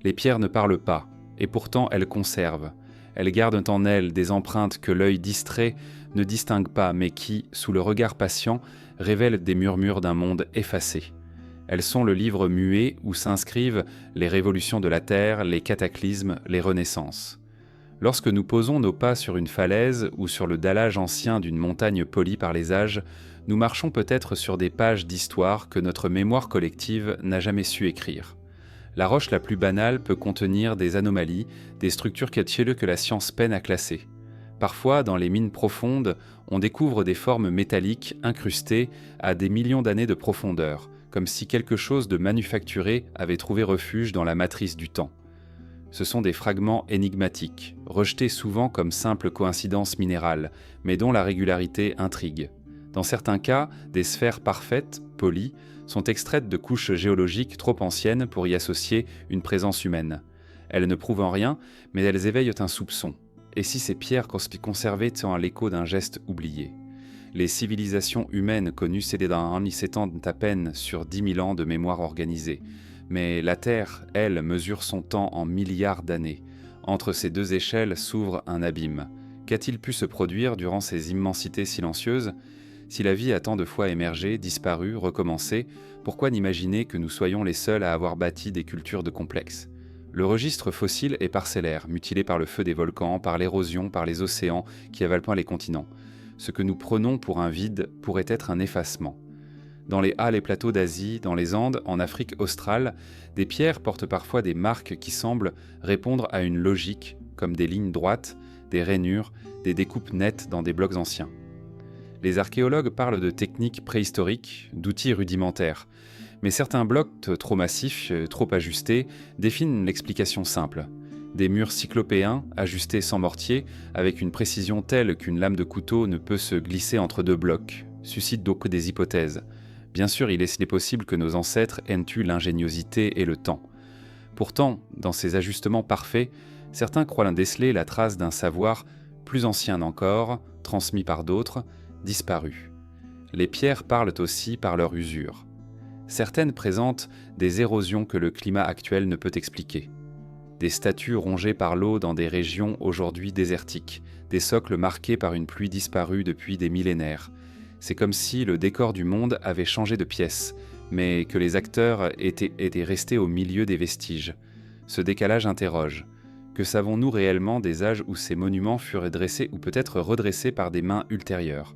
Les pierres ne parlent pas, et pourtant elles conservent. Elles gardent en elles des empreintes que l'œil distrait ne distingue pas, mais qui, sous le regard patient, révèlent des murmures d'un monde effacé. Elles sont le livre muet où s'inscrivent les révolutions de la Terre, les cataclysmes, les renaissances. Lorsque nous posons nos pas sur une falaise ou sur le dallage ancien d'une montagne polie par les âges, nous marchons peut-être sur des pages d'histoire que notre mémoire collective n'a jamais su écrire. La roche la plus banale peut contenir des anomalies, des structures cachées que la science peine à classer. Parfois, dans les mines profondes, on découvre des formes métalliques incrustées à des millions d'années de profondeur, comme si quelque chose de manufacturé avait trouvé refuge dans la matrice du temps. Ce sont des fragments énigmatiques, rejetés souvent comme simples coïncidences minérales, mais dont la régularité intrigue. Dans certains cas, des sphères parfaites, polies, sont extraites de couches géologiques trop anciennes pour y associer une présence humaine. Elles ne prouvent en rien, mais elles éveillent un soupçon. Et si ces pierres conservées sont à l'écho d'un geste oublié? Les civilisations humaines connues s'étendent à peine sur 10 000 ans de mémoire organisée. Mais la Terre, elle, mesure son temps en milliards d'années. Entre ces deux échelles s'ouvre un abîme. Qu'a-t-il pu se produire durant ces immensités silencieuses? Si la vie a tant de fois émergé, disparu, recommencé, pourquoi n'imaginer que nous soyons les seuls à avoir bâti des cultures de complexes? Le registre fossile est parcellaire, mutilé par le feu des volcans, par l'érosion, par les océans qui avalent les continents. Ce que nous prenons pour un vide pourrait être un effacement. Dans les halles et plateaux d'Asie, dans les Andes, en Afrique australe, des pierres portent parfois des marques qui semblent répondre à une logique, comme des lignes droites, des rainures, des découpes nettes dans des blocs anciens. Les archéologues parlent de techniques préhistoriques, d'outils rudimentaires, mais certains blocs trop massifs, trop ajustés, définissent l'explication simple. Des murs cyclopéens, ajustés sans mortier, avec une précision telle qu'une lame de couteau ne peut se glisser entre deux blocs, suscitent donc des hypothèses. Bien sûr, il est possible que nos ancêtres aient eu l'ingéniosité et le temps. Pourtant, dans ces ajustements parfaits, certains croient déceler la trace d'un savoir plus ancien encore, transmis par d'autres, disparu. Les pierres parlent aussi par leur usure. Certaines présentent des érosions que le climat actuel ne peut expliquer. Des statues rongées par l'eau dans des régions aujourd'hui désertiques, des socles marqués par une pluie disparue depuis des millénaires. C'est comme si le décor du monde avait changé de pièce, mais que les acteurs étaient restés au milieu des vestiges. Ce décalage interroge. Que savons-nous réellement des âges où ces monuments furent dressés ou peut-être redressés par des mains ultérieures?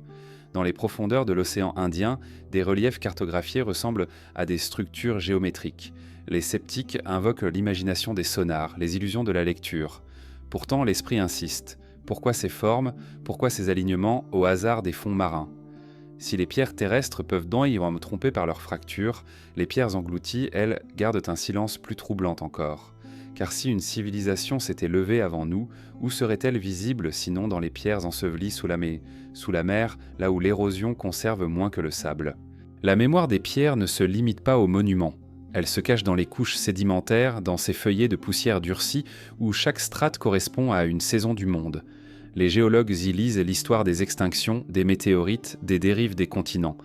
Dans les profondeurs de l'océan Indien, des reliefs cartographiés ressemblent à des structures géométriques. Les sceptiques invoquent l'imagination des sonars, les illusions de la lecture. Pourtant, l'esprit insiste. Pourquoi ces formes? Pourquoi ces alignements au hasard des fonds marins? Si les pierres terrestres peuvent donc y me tromper par leurs fractures, les pierres englouties, elles, gardent un silence plus troublant encore. Car si une civilisation s'était levée avant nous, où serait-elle visible sinon dans les pierres ensevelies sous la mer, là où l'érosion conserve moins que le sable? La mémoire des pierres ne se limite pas aux monuments. Elle se cache dans les couches sédimentaires, dans ces feuillets de poussière durcie où chaque strate correspond à une saison du monde. Les géologues y lisent l'histoire des extinctions, des météorites, des dérives des continents.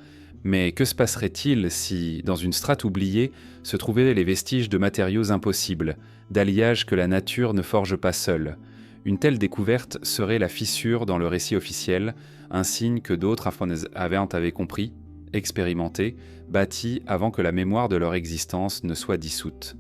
Mais que se passerait-il si, dans une strate oubliée, se trouvaient les vestiges de matériaux impossibles, d'alliages que la nature ne forge pas seule? Une telle découverte serait la fissure dans le récit officiel, un signe que d'autres avaient compris, expérimenté, bâti avant que la mémoire de leur existence ne soit dissoute.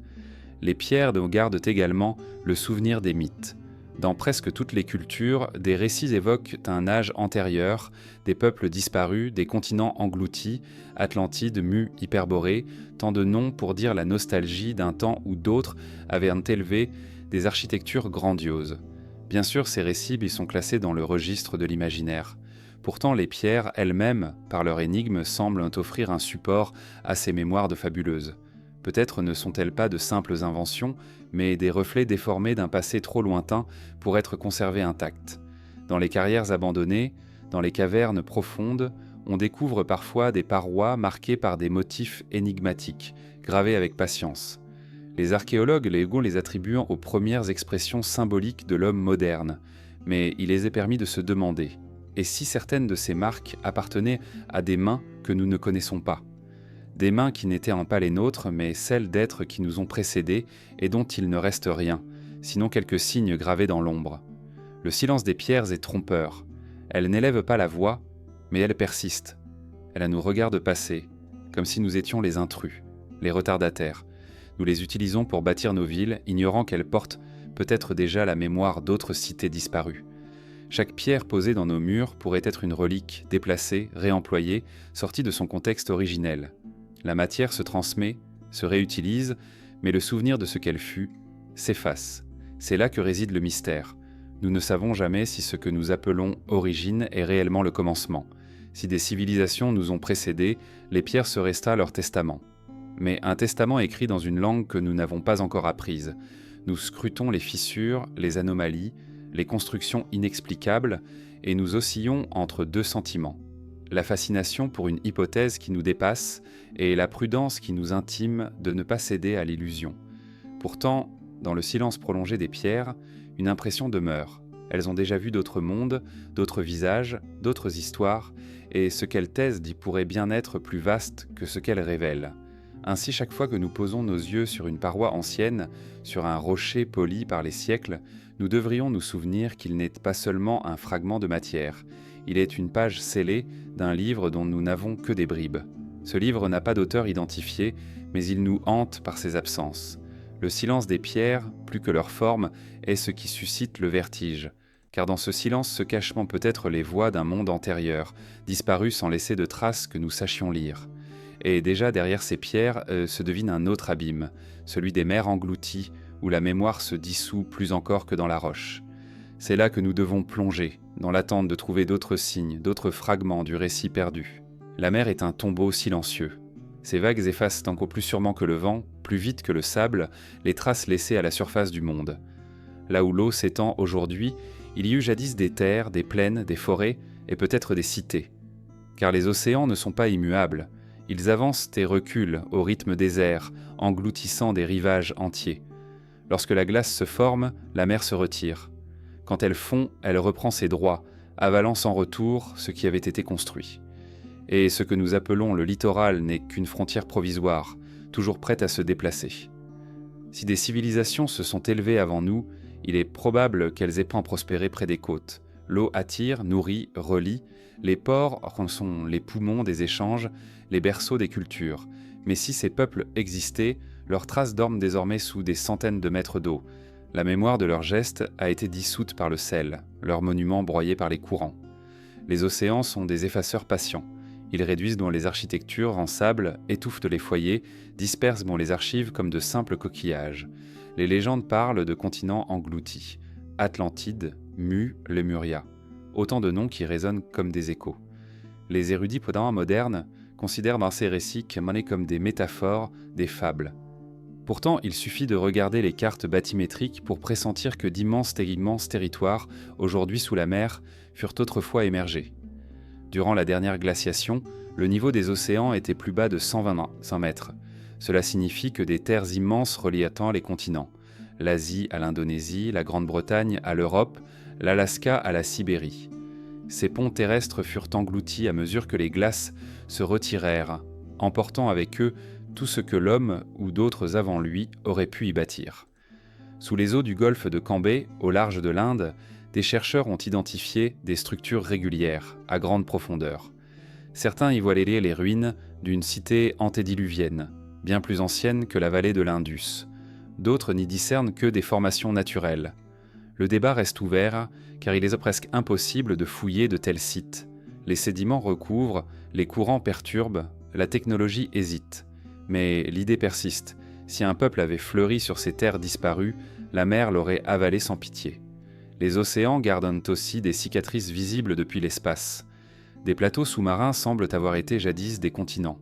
Les pierres nous gardent également le souvenir des mythes. Dans presque toutes les cultures, des récits évoquent un âge antérieur, des peuples disparus, des continents engloutis, Atlantide, Mu, Hyperborée, tant de noms pour dire la nostalgie d'un temps où d'autres avaient élevé des architectures grandioses. Bien sûr, ces récits y sont classés dans le registre de l'imaginaire. Pourtant, les pierres elles-mêmes, par leur énigme, semblent offrir un support à ces mémoires de fabuleuses. Peut-être ne sont-elles pas de simples inventions, mais des reflets déformés d'un passé trop lointain pour être conservés intacts. Dans les carrières abandonnées, dans les cavernes profondes, on découvre parfois des parois marquées par des motifs énigmatiques, gravés avec patience. Les archéologues les attribuent aux premières expressions symboliques de l'homme moderne, mais il les est permis de se demander, et si certaines de ces marques appartenaient à des mains que nous ne connaissons pas? des mains qui n'étaient pas les nôtres, mais celles d'êtres qui nous ont précédés et dont il ne reste rien, sinon quelques signes gravés dans l'ombre. Le silence des pierres est trompeur. Elle n'élève pas la voix, mais elle persiste. Elle nous regarde passer, comme si nous étions les intrus, les retardataires. Nous les utilisons pour bâtir nos villes, ignorant qu'elles portent peut-être déjà la mémoire d'autres cités disparues. Chaque pierre posée dans nos murs pourrait être une relique, déplacée, réemployée, sortie de son contexte originel. La matière se transmet, se réutilise, mais le souvenir de ce qu'elle fut s'efface. C'est là que réside le mystère. Nous ne savons jamais si ce que nous appelons origine est réellement le commencement. Si des civilisations nous ont précédés, les pierres se resta leur testament. Mais un testament écrit dans une langue que nous n'avons pas encore apprise. Nous scrutons les fissures, les anomalies, les constructions inexplicables, et nous oscillons entre deux sentiments. La fascination pour une hypothèse qui nous dépasse et la prudence qui nous intime de ne pas céder à l'illusion. Pourtant, dans le silence prolongé des pierres, une impression demeure. Elles ont déjà vu d'autres mondes, d'autres visages, d'autres histoires, et ce qu'elles taisent pourrait bien être plus vaste que ce qu'elles révèlent. Ainsi, chaque fois que nous posons nos yeux sur une paroi ancienne, sur un rocher poli par les siècles, nous devrions nous souvenir qu'il n'est pas seulement un fragment de matière, il est une page scellée d'un livre dont nous n'avons que des bribes. Ce livre n'a pas d'auteur identifié, mais il nous hante par ses absences. Le silence des pierres, plus que leur forme, est ce qui suscite le vertige, car dans ce silence se cachent peut-être les voix d'un monde antérieur, disparu sans laisser de traces que nous sachions lire. Et déjà derrière ces pierres se devine un autre abîme, celui des mers englouties, où la mémoire se dissout plus encore que dans la roche. C'est là que nous devons plonger, dans l'attente de trouver d'autres signes, d'autres fragments du récit perdu. La mer est un tombeau silencieux. Ses vagues effacent encore plus sûrement que le vent, plus vite que le sable, les traces laissées à la surface du monde. Là où l'eau s'étend aujourd'hui, il y eut jadis des terres, des plaines, des forêts, et peut-être des cités. Car les océans ne sont pas immuables. Ils avancent et reculent au rythme des airs, engloutissant des rivages entiers. Lorsque la glace se forme, la mer se retire. Quand elle fond, elle reprend ses droits, avalant sans retour ce qui avait été construit. Et ce que nous appelons le littoral n'est qu'une frontière provisoire, toujours prête à se déplacer. Si des civilisations se sont élevées avant nous, il est probable qu'elles aient prospéré près des côtes. L'eau attire, nourrit, relie. Les ports sont les poumons des échanges, les berceaux des cultures. Mais si ces peuples existaient, leurs traces dorment désormais sous des centaines de mètres d'eau. La mémoire de leurs gestes a été dissoute par le sel, leurs monuments broyés par les courants. Les océans sont des effaceurs patients. Ils réduisent les architectures en sable, étouffent les foyers, dispersent les archives comme de simples coquillages. Les légendes parlent de continents engloutis. Atlantide, Mu, Lemuria. Autant de noms qui résonnent comme des échos. Les érudits modernes considèrent dans ces récits comme des métaphores, des fables. Pourtant, il suffit de regarder les cartes bathymétriques pour pressentir que d'immenses territoires, aujourd'hui sous la mer, furent autrefois émergés. Durant la dernière glaciation, le niveau des océans était plus bas de 120 mètres. Cela signifie que des terres immenses reliant les continents, l'Asie à l'Indonésie, la Grande-Bretagne à l'Europe, l'Alaska à la Sibérie. Ces ponts terrestres furent engloutis à mesure que les glaces se retirèrent, emportant avec eux tout ce que l'homme ou d'autres avant lui auraient pu y bâtir. Sous les eaux du golfe de Cambay, au large de l'Inde, des chercheurs ont identifié des structures régulières, à grande profondeur. Certains y voient les ruines d'une cité antédiluvienne, bien plus ancienne que la vallée de l'Indus. D'autres n'y discernent que des formations naturelles. Le débat reste ouvert, car il est presque impossible de fouiller de tels sites. Les sédiments recouvrent, les courants perturbent, la technologie hésite. Mais l'idée persiste. Si un peuple avait fleuri sur ces terres disparues, la mer l'aurait avalé sans pitié. Les océans gardent aussi des cicatrices visibles depuis l'espace. Des plateaux sous-marins semblent avoir été jadis des continents.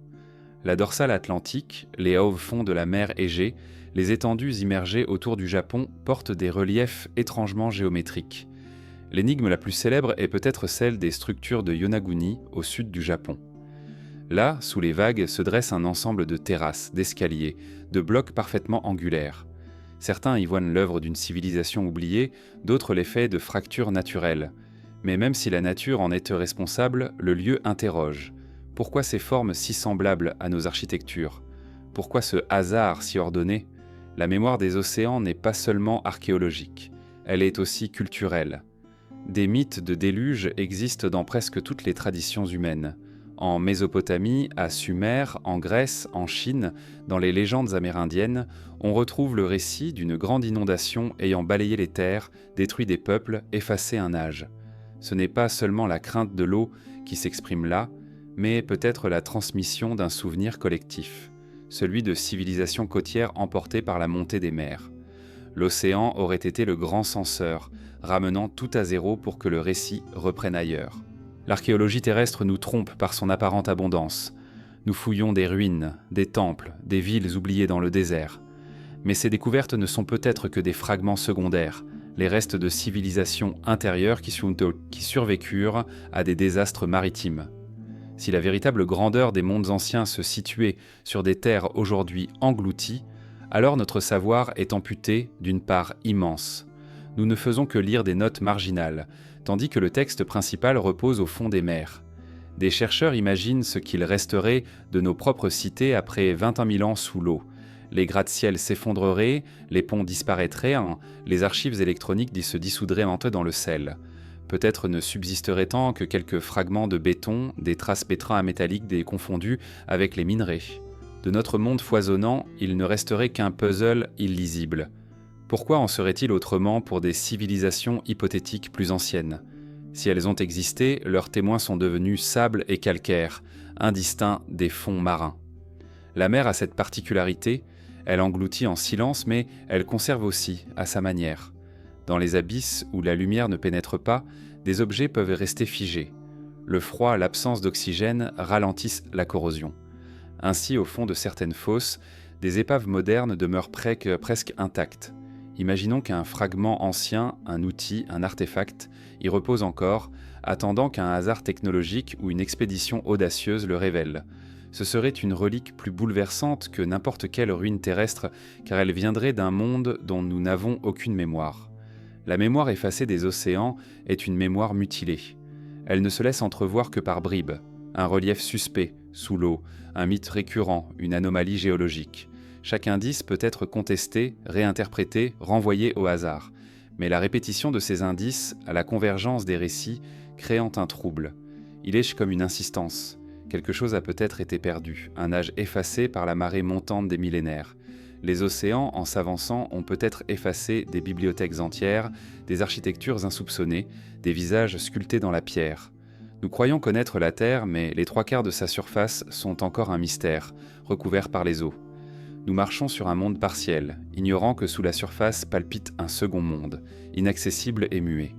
La dorsale atlantique, les hauts fonds de la mer Égée, les étendues immergées autour du Japon portent des reliefs étrangement géométriques. L'énigme la plus célèbre est peut-être celle des structures de Yonaguni, au sud du Japon. Là, sous les vagues, se dresse un ensemble de terrasses, d'escaliers, de blocs parfaitement angulaires. Certains y voient l'œuvre d'une civilisation oubliée, d'autres l'effet de fractures naturelles. Mais même si la nature en est responsable, le lieu interroge. Pourquoi ces formes si semblables à nos architectures? Pourquoi ce hasard si ordonné? La mémoire des océans n'est pas seulement archéologique, elle est aussi culturelle. Des mythes de déluge existent dans presque toutes les traditions humaines. En Mésopotamie, à Sumer, en Grèce, en Chine, dans les légendes amérindiennes, on retrouve le récit d'une grande inondation ayant balayé les terres, détruit des peuples, effacé un âge. Ce n'est pas seulement la crainte de l'eau qui s'exprime là, mais peut-être la transmission d'un souvenir collectif, celui de civilisations côtières emportées par la montée des mers. L'océan aurait été le grand censeur, ramenant tout à zéro pour que le récit reprenne ailleurs. L'archéologie terrestre nous trompe par son apparente abondance. Nous fouillons des ruines, des temples, des villes oubliées dans le désert. Mais ces découvertes ne sont peut-être que des fragments secondaires, les restes de civilisations intérieures qui survécurent à des désastres maritimes. Si la véritable grandeur des mondes anciens se situait sur des terres aujourd'hui englouties, alors notre savoir est amputé d'une part immense. Nous ne faisons que lire des notes marginales, tandis que le texte principal repose au fond des mers. Des chercheurs imaginent ce qu'il resterait de nos propres cités après 21 000 ans sous l'eau. Les gratte-ciels s'effondreraient, les ponts disparaîtraient, les archives électroniques se dissoudraient dans le sel. Peut-être ne subsisterait-en que quelques fragments de béton, des traces pétrins métalliques confondus avec les minerais. De notre monde foisonnant, il ne resterait qu'un puzzle illisible. Pourquoi en serait-il autrement pour des civilisations hypothétiques plus anciennes? Si elles ont existé, leurs témoins sont devenus sable et calcaire, indistincts des fonds marins. La mer a cette particularité, elle engloutit en silence, mais elle conserve aussi à sa manière. Dans les abysses où la lumière ne pénètre pas, des objets peuvent rester figés. Le froid, l'absence d'oxygène ralentissent la corrosion. Ainsi, au fond de certaines fosses, des épaves modernes demeurent presque intactes. Imaginons qu'un fragment ancien, un outil, un artefact, y repose encore, attendant qu'un hasard technologique ou une expédition audacieuse le révèle. Ce serait une relique plus bouleversante que n'importe quelle ruine terrestre, car elle viendrait d'un monde dont nous n'avons aucune mémoire. La mémoire effacée des océans est une mémoire mutilée. Elle ne se laisse entrevoir que par bribes, un relief suspect, sous l'eau, un mythe récurrent, une anomalie géologique. Chaque indice peut être contesté, réinterprété, renvoyé au hasard. Mais la répétition de ces indices, à la convergence des récits, créant un trouble. Il est comme une insistance. Quelque chose a peut-être été perdu, un âge effacé par la marée montante des millénaires. Les océans, en s'avançant, ont peut-être effacé des bibliothèques entières, des architectures insoupçonnées, des visages sculptés dans la pierre. Nous croyons connaître la Terre, mais les 3/4 de sa surface sont encore un mystère, recouvert par les eaux. Nous marchons sur un monde partiel, ignorant que sous la surface palpite un second monde, inaccessible et muet.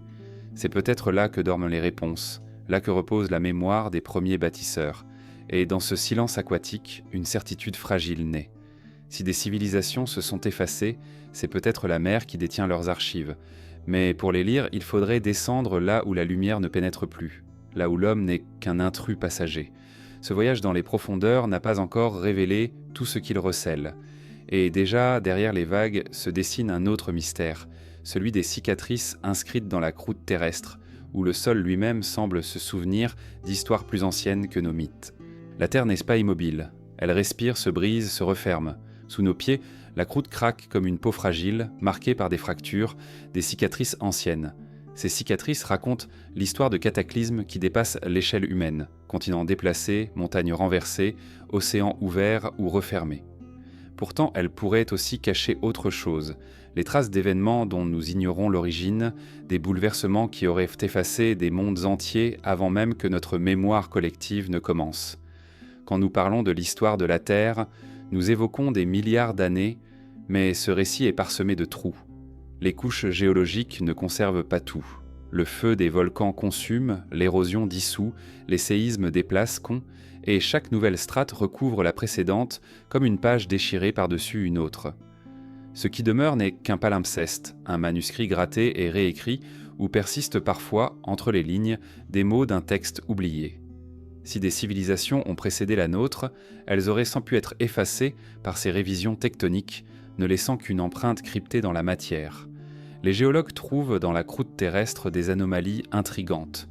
C'est peut-être là que dorment les réponses, là que repose la mémoire des premiers bâtisseurs, et dans ce silence aquatique, une certitude fragile naît. Si des civilisations se sont effacées, c'est peut-être la mer qui détient leurs archives, mais pour les lire, il faudrait descendre là où la lumière ne pénètre plus, là où l'homme n'est qu'un intrus passager. Ce voyage dans les profondeurs n'a pas encore révélé tout ce qu'il recèle. Et déjà, derrière les vagues, se dessine un autre mystère, celui des cicatrices inscrites dans la croûte terrestre, où le sol lui-même semble se souvenir d'histoires plus anciennes que nos mythes. La Terre n'est pas immobile. Elle respire, se brise, se referme. Sous nos pieds, la croûte craque comme une peau fragile, marquée par des fractures, des cicatrices anciennes. Ces cicatrices racontent l'histoire de cataclysmes qui dépassent l'échelle humaine, continents déplacés, montagnes renversées, océans ouverts ou refermés. Pourtant, elles pourraient aussi cacher autre chose, les traces d'événements dont nous ignorons l'origine, des bouleversements qui auraient effacé des mondes entiers avant même que notre mémoire collective ne commence. Quand nous parlons de l'histoire de la Terre, nous évoquons des milliards d'années, mais ce récit est parsemé de trous. Les couches géologiques ne conservent pas tout. Le feu des volcans consume, l'érosion dissout, les séismes déplacent, et chaque nouvelle strate recouvre la précédente comme une page déchirée par-dessus une autre. Ce qui demeure n'est qu'un palimpseste, un manuscrit gratté et réécrit où persistent parfois, entre les lignes, des mots d'un texte oublié. Si des civilisations ont précédé la nôtre, elles auraient sans pu être effacées par ces révisions tectoniques, ne laissant qu'une empreinte cryptée dans la matière. Les géologues trouvent dans la croûte terrestre des anomalies intrigantes.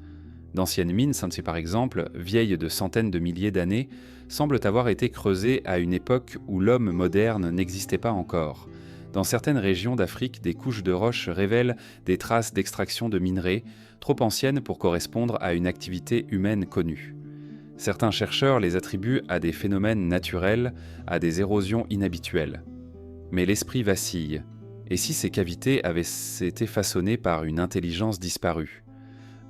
D'anciennes mines, sait par exemple, vieilles de centaines de milliers d'années, semblent avoir été creusées à une époque où l'homme moderne n'existait pas encore. Dans certaines régions d'Afrique, des couches de roches révèlent des traces d'extraction de minerais, trop anciennes pour correspondre à une activité humaine connue. Certains chercheurs les attribuent à des phénomènes naturels, à des érosions inhabituelles. Mais l'esprit vacille. Et si ces cavités avaient été façonnées par une intelligence disparue ?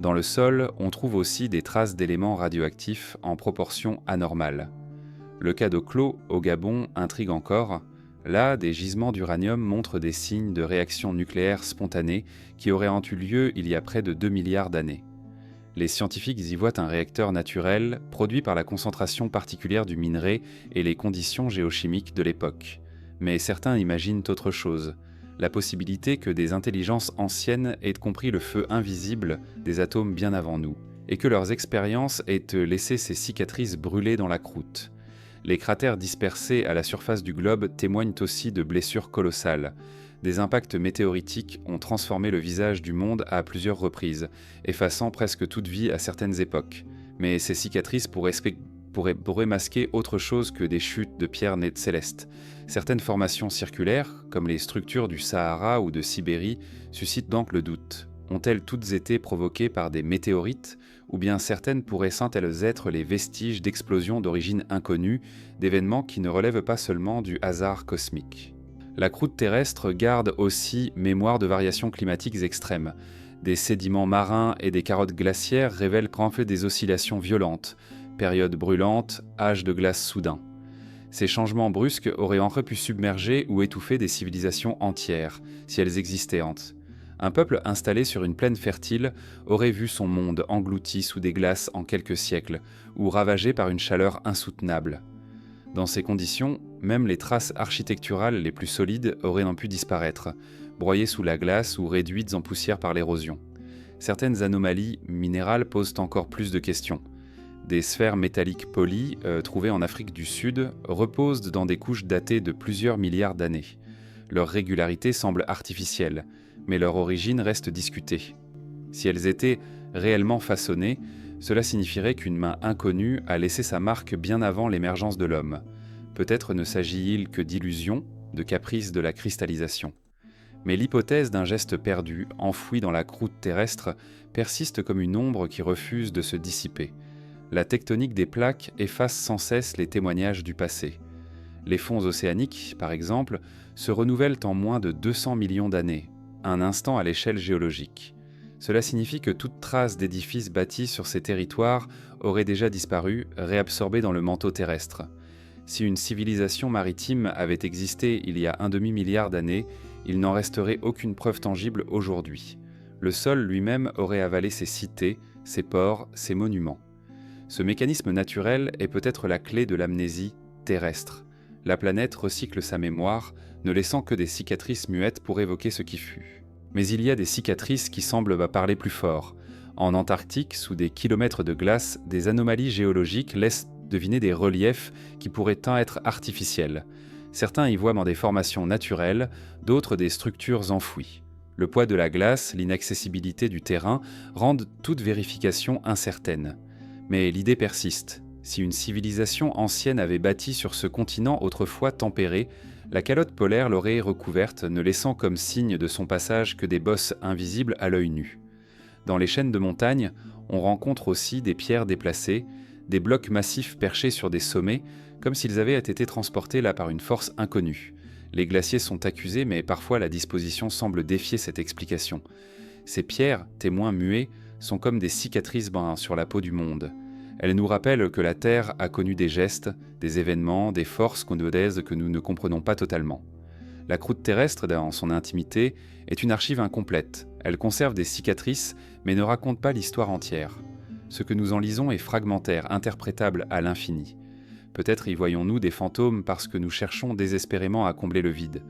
Dans le sol, on trouve aussi des traces d'éléments radioactifs en proportion anormale. Le cas d'Oclo, au Gabon, intrigue encore. Là, des gisements d'uranium montrent des signes de réactions nucléaires spontanées qui auraient eu lieu il y a près de 2 milliards d'années. Les scientifiques y voient un réacteur naturel produit par la concentration particulière du minerai et les conditions géochimiques de l'époque. Mais certains imaginent autre chose, la possibilité que des intelligences anciennes aient compris le feu invisible des atomes bien avant nous, et que leurs expériences aient laissé ces cicatrices brûlées dans la croûte. Les cratères dispersés à la surface du globe témoignent aussi de blessures colossales. Des impacts météoritiques ont transformé le visage du monde à plusieurs reprises, effaçant presque toute vie à certaines époques. Mais ces cicatrices pourraient masquer autre chose que des chutes de pierres nées de céleste. Certaines formations circulaires, comme les structures du Sahara ou de Sibérie, suscitent donc le doute. Ont-elles toutes été provoquées par des météorites, ou bien certaines pourraient-elles être les vestiges d'explosions d'origine inconnue, d'événements qui ne relèvent pas seulement du hasard cosmique ? La croûte terrestre garde aussi mémoire de variations climatiques extrêmes. Des sédiments marins et des carottes glaciaires révèlent qu'en fait des oscillations violentes, périodes brûlantes, âge de glace soudain. Ces changements brusques auraient pu submerger ou étouffer des civilisations entières, si elles existaient. Un peuple installé sur une plaine fertile aurait vu son monde englouti sous des glaces en quelques siècles, ou ravagé par une chaleur insoutenable. Dans ces conditions, même les traces architecturales les plus solides auraient pu disparaître, broyées sous la glace ou réduites en poussière par l'érosion. Certaines anomalies minérales posent encore plus de questions. Des sphères métalliques polies, trouvées en Afrique du Sud, reposent dans des couches datées de plusieurs milliards d'années. Leur régularité semble artificielle, mais leur origine reste discutée. Si elles étaient réellement façonnées, cela signifierait qu'une main inconnue a laissé sa marque bien avant l'émergence de l'homme. Peut-être ne s'agit-il que d'illusions, de caprices de la cristallisation. Mais l'hypothèse d'un geste perdu, enfoui dans la croûte terrestre, persiste comme une ombre qui refuse de se dissiper. La tectonique des plaques efface sans cesse les témoignages du passé. Les fonds océaniques, par exemple, se renouvellent en moins de 200 millions d'années, un instant à l'échelle géologique. Cela signifie que toute trace d'édifices bâtis sur ces territoires aurait déjà disparu, réabsorbée dans le manteau terrestre. Si une civilisation maritime avait existé il y a un demi-milliard d'années, il n'en resterait aucune preuve tangible aujourd'hui. Le sol lui-même aurait avalé ses cités, ses ports, ses monuments. Ce mécanisme naturel est peut-être la clé de l'amnésie terrestre. La planète recycle sa mémoire, ne laissant que des cicatrices muettes pour évoquer ce qui fut. Mais il y a des cicatrices qui semblent parler plus fort. En Antarctique, sous des kilomètres de glace, des anomalies géologiques laissent deviner des reliefs qui pourraient tant être artificiels. Certains y voient des formations naturelles, d'autres des structures enfouies. Le poids de la glace, l'inaccessibilité du terrain rendent toute vérification incertaine. Mais l'idée persiste. Si une civilisation ancienne avait bâti sur ce continent autrefois tempéré, la calotte polaire l'aurait recouverte, ne laissant comme signe de son passage que des bosses invisibles à l'œil nu. Dans les chaînes de montagnes, on rencontre aussi des pierres déplacées, des blocs massifs perchés sur des sommets, comme s'ils avaient été transportés là par une force inconnue. Les glaciers sont accusés, mais parfois la disposition semble défier cette explication. Ces pierres, témoins muets, sont comme des cicatrices sur la peau du monde. Elles nous rappellent que la Terre a connu des gestes, des événements, des forces codeuses que nous ne comprenons pas totalement. La croûte terrestre, dans son intimité, est une archive incomplète. Elle conserve des cicatrices, mais ne raconte pas l'histoire entière. Ce que nous en lisons est fragmentaire, interprétable à l'infini. Peut-être y voyons-nous des fantômes parce que nous cherchons désespérément à combler le vide.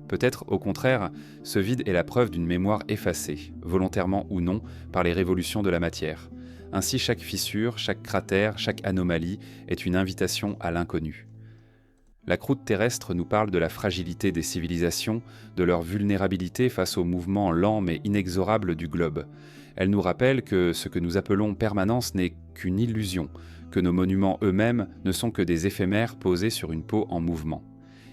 Peut-être, au contraire, ce vide est la preuve d'une mémoire effacée, volontairement ou non, par les révolutions de la matière. Ainsi, chaque fissure, chaque cratère, chaque anomalie est une invitation à l'inconnu. La croûte terrestre nous parle de la fragilité des civilisations, de leur vulnérabilité face aux mouvements lents mais inexorables du globe. Elle nous rappelle que ce que nous appelons permanence n'est qu'une illusion, que nos monuments eux-mêmes ne sont que des éphémères posés sur une peau en mouvement.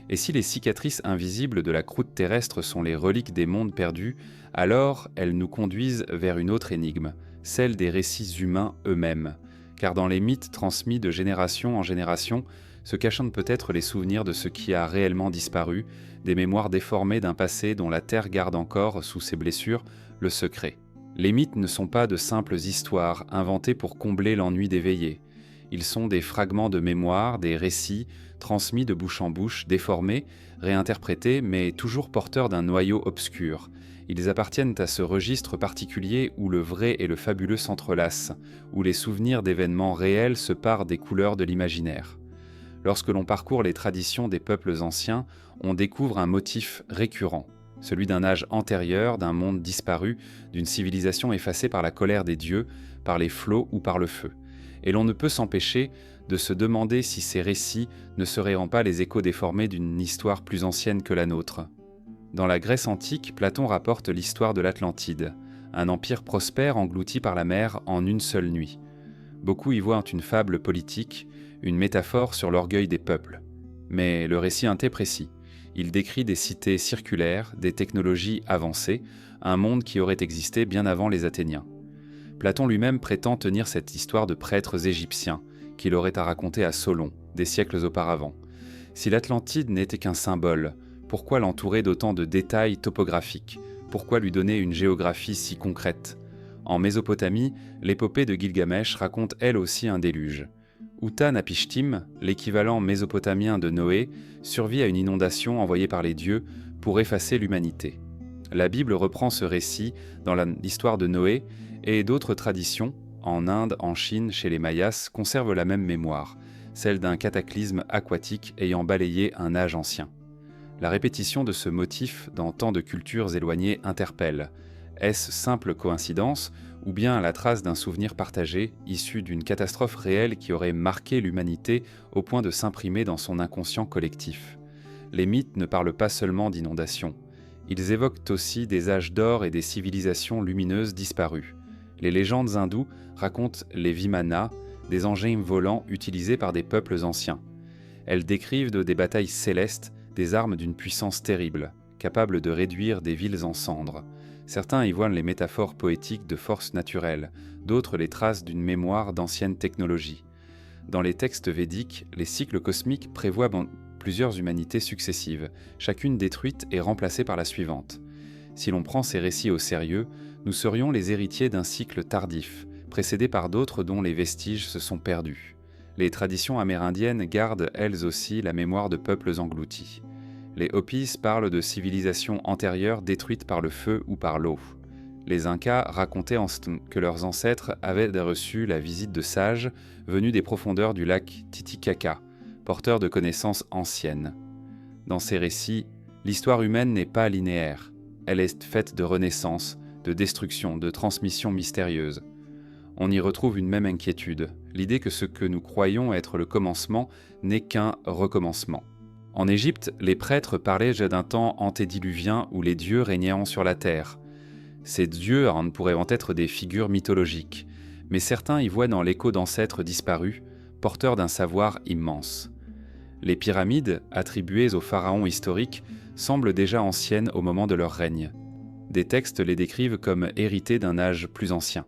Et si les cicatrices invisibles de la croûte terrestre sont les reliques des mondes perdus, alors elles nous conduisent vers une autre énigme, celle des récits humains eux-mêmes. Car dans les mythes transmis de génération en génération, se cachent peut-être les souvenirs de ce qui a réellement disparu, des mémoires déformées d'un passé dont la terre garde encore, sous ses blessures, le secret. Les mythes ne sont pas de simples histoires inventées pour combler l'ennui d'éveillé. Ils sont des fragments de mémoire, des récits, transmis de bouche en bouche, déformés, réinterprétés, mais toujours porteurs d'un noyau obscur. Ils appartiennent à ce registre particulier où le vrai et le fabuleux s'entrelacent, où les souvenirs d'événements réels se parent des couleurs de l'imaginaire. Lorsque l'on parcourt les traditions des peuples anciens, on découvre un motif récurrent, celui d'un âge antérieur, d'un monde disparu, d'une civilisation effacée par la colère des dieux, par les flots ou par le feu. Et l'on ne peut s'empêcher de se demander si ces récits ne seraient pas les échos déformés d'une histoire plus ancienne que la nôtre. Dans la Grèce antique, Platon rapporte l'histoire de l'Atlantide, un empire prospère englouti par la mer en une seule nuit. Beaucoup y voient une fable politique, une métaphore sur l'orgueil des peuples. Mais le récit est précis. Il décrit des cités circulaires, des technologies avancées, un monde qui aurait existé bien avant les Athéniens. Platon lui-même prétend tenir cette histoire de prêtres égyptiens, qu'il aurait à raconter à Solon, des siècles auparavant. Si l'Atlantide n'était qu'un symbole, pourquoi l'entourer d'autant de détails topographiques? Pourquoi lui donner une géographie si concrète? En Mésopotamie, l'épopée de Gilgamesh raconte elle aussi un déluge. Utanapishtim, l'équivalent mésopotamien de Noé, survit à une inondation envoyée par les dieux pour effacer l'humanité. La Bible reprend ce récit dans l'histoire de Noé et d'autres traditions, en Inde, en Chine, chez les Mayas, conservent la même mémoire, celle d'un cataclysme aquatique ayant balayé un âge ancien. La répétition de ce motif dans tant de cultures éloignées interpelle. Est-ce simple coïncidence ou bien la trace d'un souvenir partagé, issu d'une catastrophe réelle qui aurait marqué l'humanité au point de s'imprimer dans son inconscient collectif? Les mythes ne parlent pas seulement d'inondations. Ils évoquent aussi des âges d'or et des civilisations lumineuses disparues. Les légendes hindoues racontent les Vimana, des engins volants utilisés par des peuples anciens. Elles décrivent des batailles célestes, des armes d'une puissance terrible, capables de réduire des villes en cendres. Certains y voient les métaphores poétiques de forces naturelles, d'autres les traces d'une mémoire d'anciennes technologies. Dans les textes védiques, les cycles cosmiques prévoient plusieurs humanités successives, chacune détruite et remplacée par la suivante. Si l'on prend ces récits au sérieux, nous serions les héritiers d'un cycle tardif, précédé par d'autres dont les vestiges se sont perdus. Les traditions amérindiennes gardent elles aussi la mémoire de peuples engloutis. Les Hopis parlent de civilisations antérieures détruites par le feu ou par l'eau. Les Incas racontaient que leurs ancêtres avaient reçu la visite de sages venus des profondeurs du lac Titicaca, porteurs de connaissances anciennes. Dans ces récits, l'histoire humaine n'est pas linéaire. Elle est faite de renaissance, de destruction, de transmission mystérieuse. On y retrouve une même inquiétude, l'idée que ce que nous croyons être le commencement n'est qu'un recommencement. En Égypte, les prêtres parlaient d'un temps antédiluvien où les dieux régnaient sur la terre. Ces dieux pourraient être des figures mythologiques, mais certains y voient dans l'écho d'ancêtres disparus, porteurs d'un savoir immense. Les pyramides, attribuées aux pharaons historiques, semblent déjà anciennes au moment de leur règne. Des textes les décrivent comme héritées d'un âge plus ancien.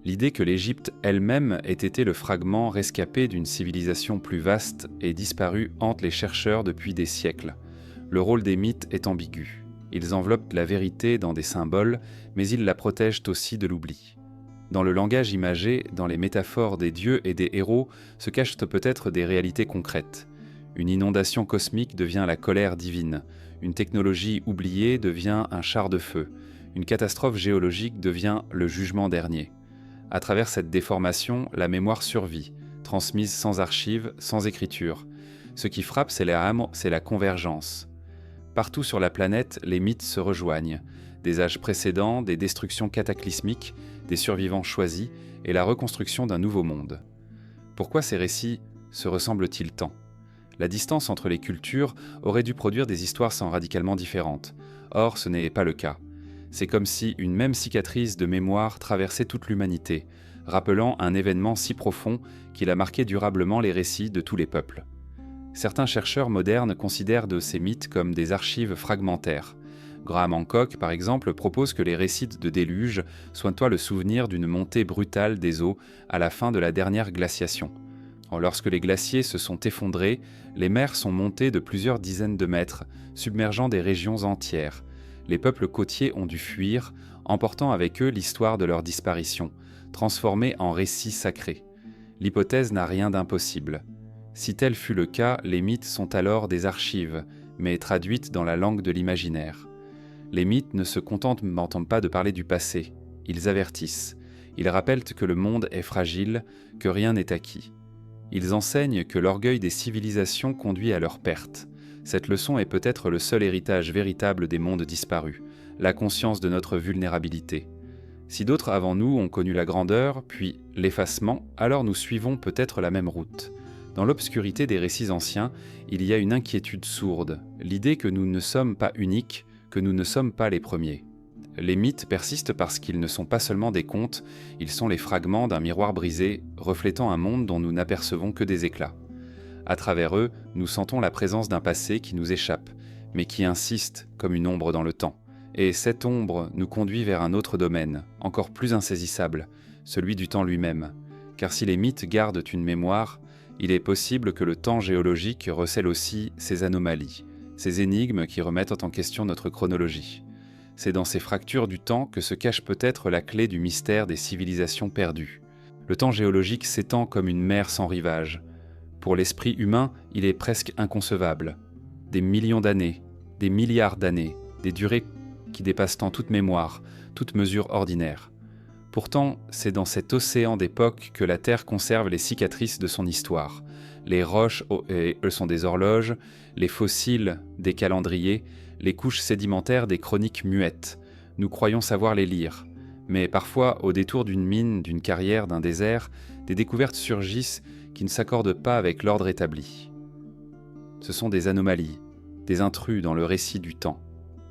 L'idée que l'Égypte elle-même ait été le fragment rescapé d'une civilisation plus vaste et disparue hante les chercheurs depuis des siècles. Le rôle des mythes est ambigu. Ils enveloppent la vérité dans des symboles, mais ils la protègent aussi de l'oubli. Dans le langage imagé, dans les métaphores des dieux et des héros, se cachent peut-être des réalités concrètes. Une inondation cosmique devient la colère divine, une technologie oubliée devient un char de feu, une catastrophe géologique devient le jugement dernier. À travers cette déformation, la mémoire survit, transmise sans archives, sans écriture. Ce qui frappe, c'est la convergence. Partout sur la planète, les mythes se rejoignent. Des âges précédents, des destructions cataclysmiques, des survivants choisis et la reconstruction d'un nouveau monde. Pourquoi ces récits se ressemblent-ils tant ? La distance entre les cultures aurait dû produire des histoires sans radicalement différentes. Or, ce n'est pas le cas. C'est comme si une même cicatrice de mémoire traversait toute l'humanité, rappelant un événement si profond qu'il a marqué durablement les récits de tous les peuples. Certains chercheurs modernes considèrent de ces mythes comme des archives fragmentaires. Graham Hancock, par exemple, propose que les récits de déluge soient le souvenir d'une montée brutale des eaux à la fin de la dernière glaciation. Lorsque les glaciers se sont effondrés, les mers sont montées de plusieurs dizaines de mètres, submergeant des régions entières. Les peuples côtiers ont dû fuir, emportant avec eux l'histoire de leur disparition, transformée en récit sacré. L'hypothèse n'a rien d'impossible. Si tel fut le cas, les mythes sont alors des archives, mais traduites dans la langue de l'imaginaire. Les mythes ne se contentent pas de parler du passé, ils avertissent. Ils rappellent que le monde est fragile, que rien n'est acquis. Ils enseignent que l'orgueil des civilisations conduit à leur perte. Cette leçon est peut-être le seul héritage véritable des mondes disparus, la conscience de notre vulnérabilité. Si d'autres avant nous ont connu la grandeur, puis l'effacement, alors nous suivons peut-être la même route. Dans l'obscurité des récits anciens, il y a une inquiétude sourde, l'idée que nous ne sommes pas uniques, que nous ne sommes pas les premiers. Les mythes persistent parce qu'ils ne sont pas seulement des contes, ils sont les fragments d'un miroir brisé, reflétant un monde dont nous n'apercevons que des éclats. À travers eux, nous sentons la présence d'un passé qui nous échappe, mais qui insiste comme une ombre dans le temps. Et cette ombre nous conduit vers un autre domaine, encore plus insaisissable, celui du temps lui-même. Car si les mythes gardent une mémoire, il est possible que le temps géologique recèle aussi ces anomalies, ces énigmes qui remettent en question notre chronologie. C'est dans ces fractures du temps que se cache peut-être la clé du mystère des civilisations perdues. Le temps géologique s'étend comme une mer sans rivage. Pour l'esprit humain, il est presque inconcevable. Des millions d'années, des milliards d'années, des durées qui dépassent tant toute mémoire, toute mesure ordinaire. Pourtant, c'est dans cet océan d'époque que la Terre conserve les cicatrices de son histoire. Les roches, elles sont des horloges, les fossiles, des calendriers, les couches sédimentaires des chroniques muettes. Nous croyons savoir les lire. Mais parfois, au détour d'une mine, d'une carrière, d'un désert, des découvertes surgissent qui ne s'accordent pas avec l'ordre établi. Ce sont des anomalies, des intrus dans le récit du temps.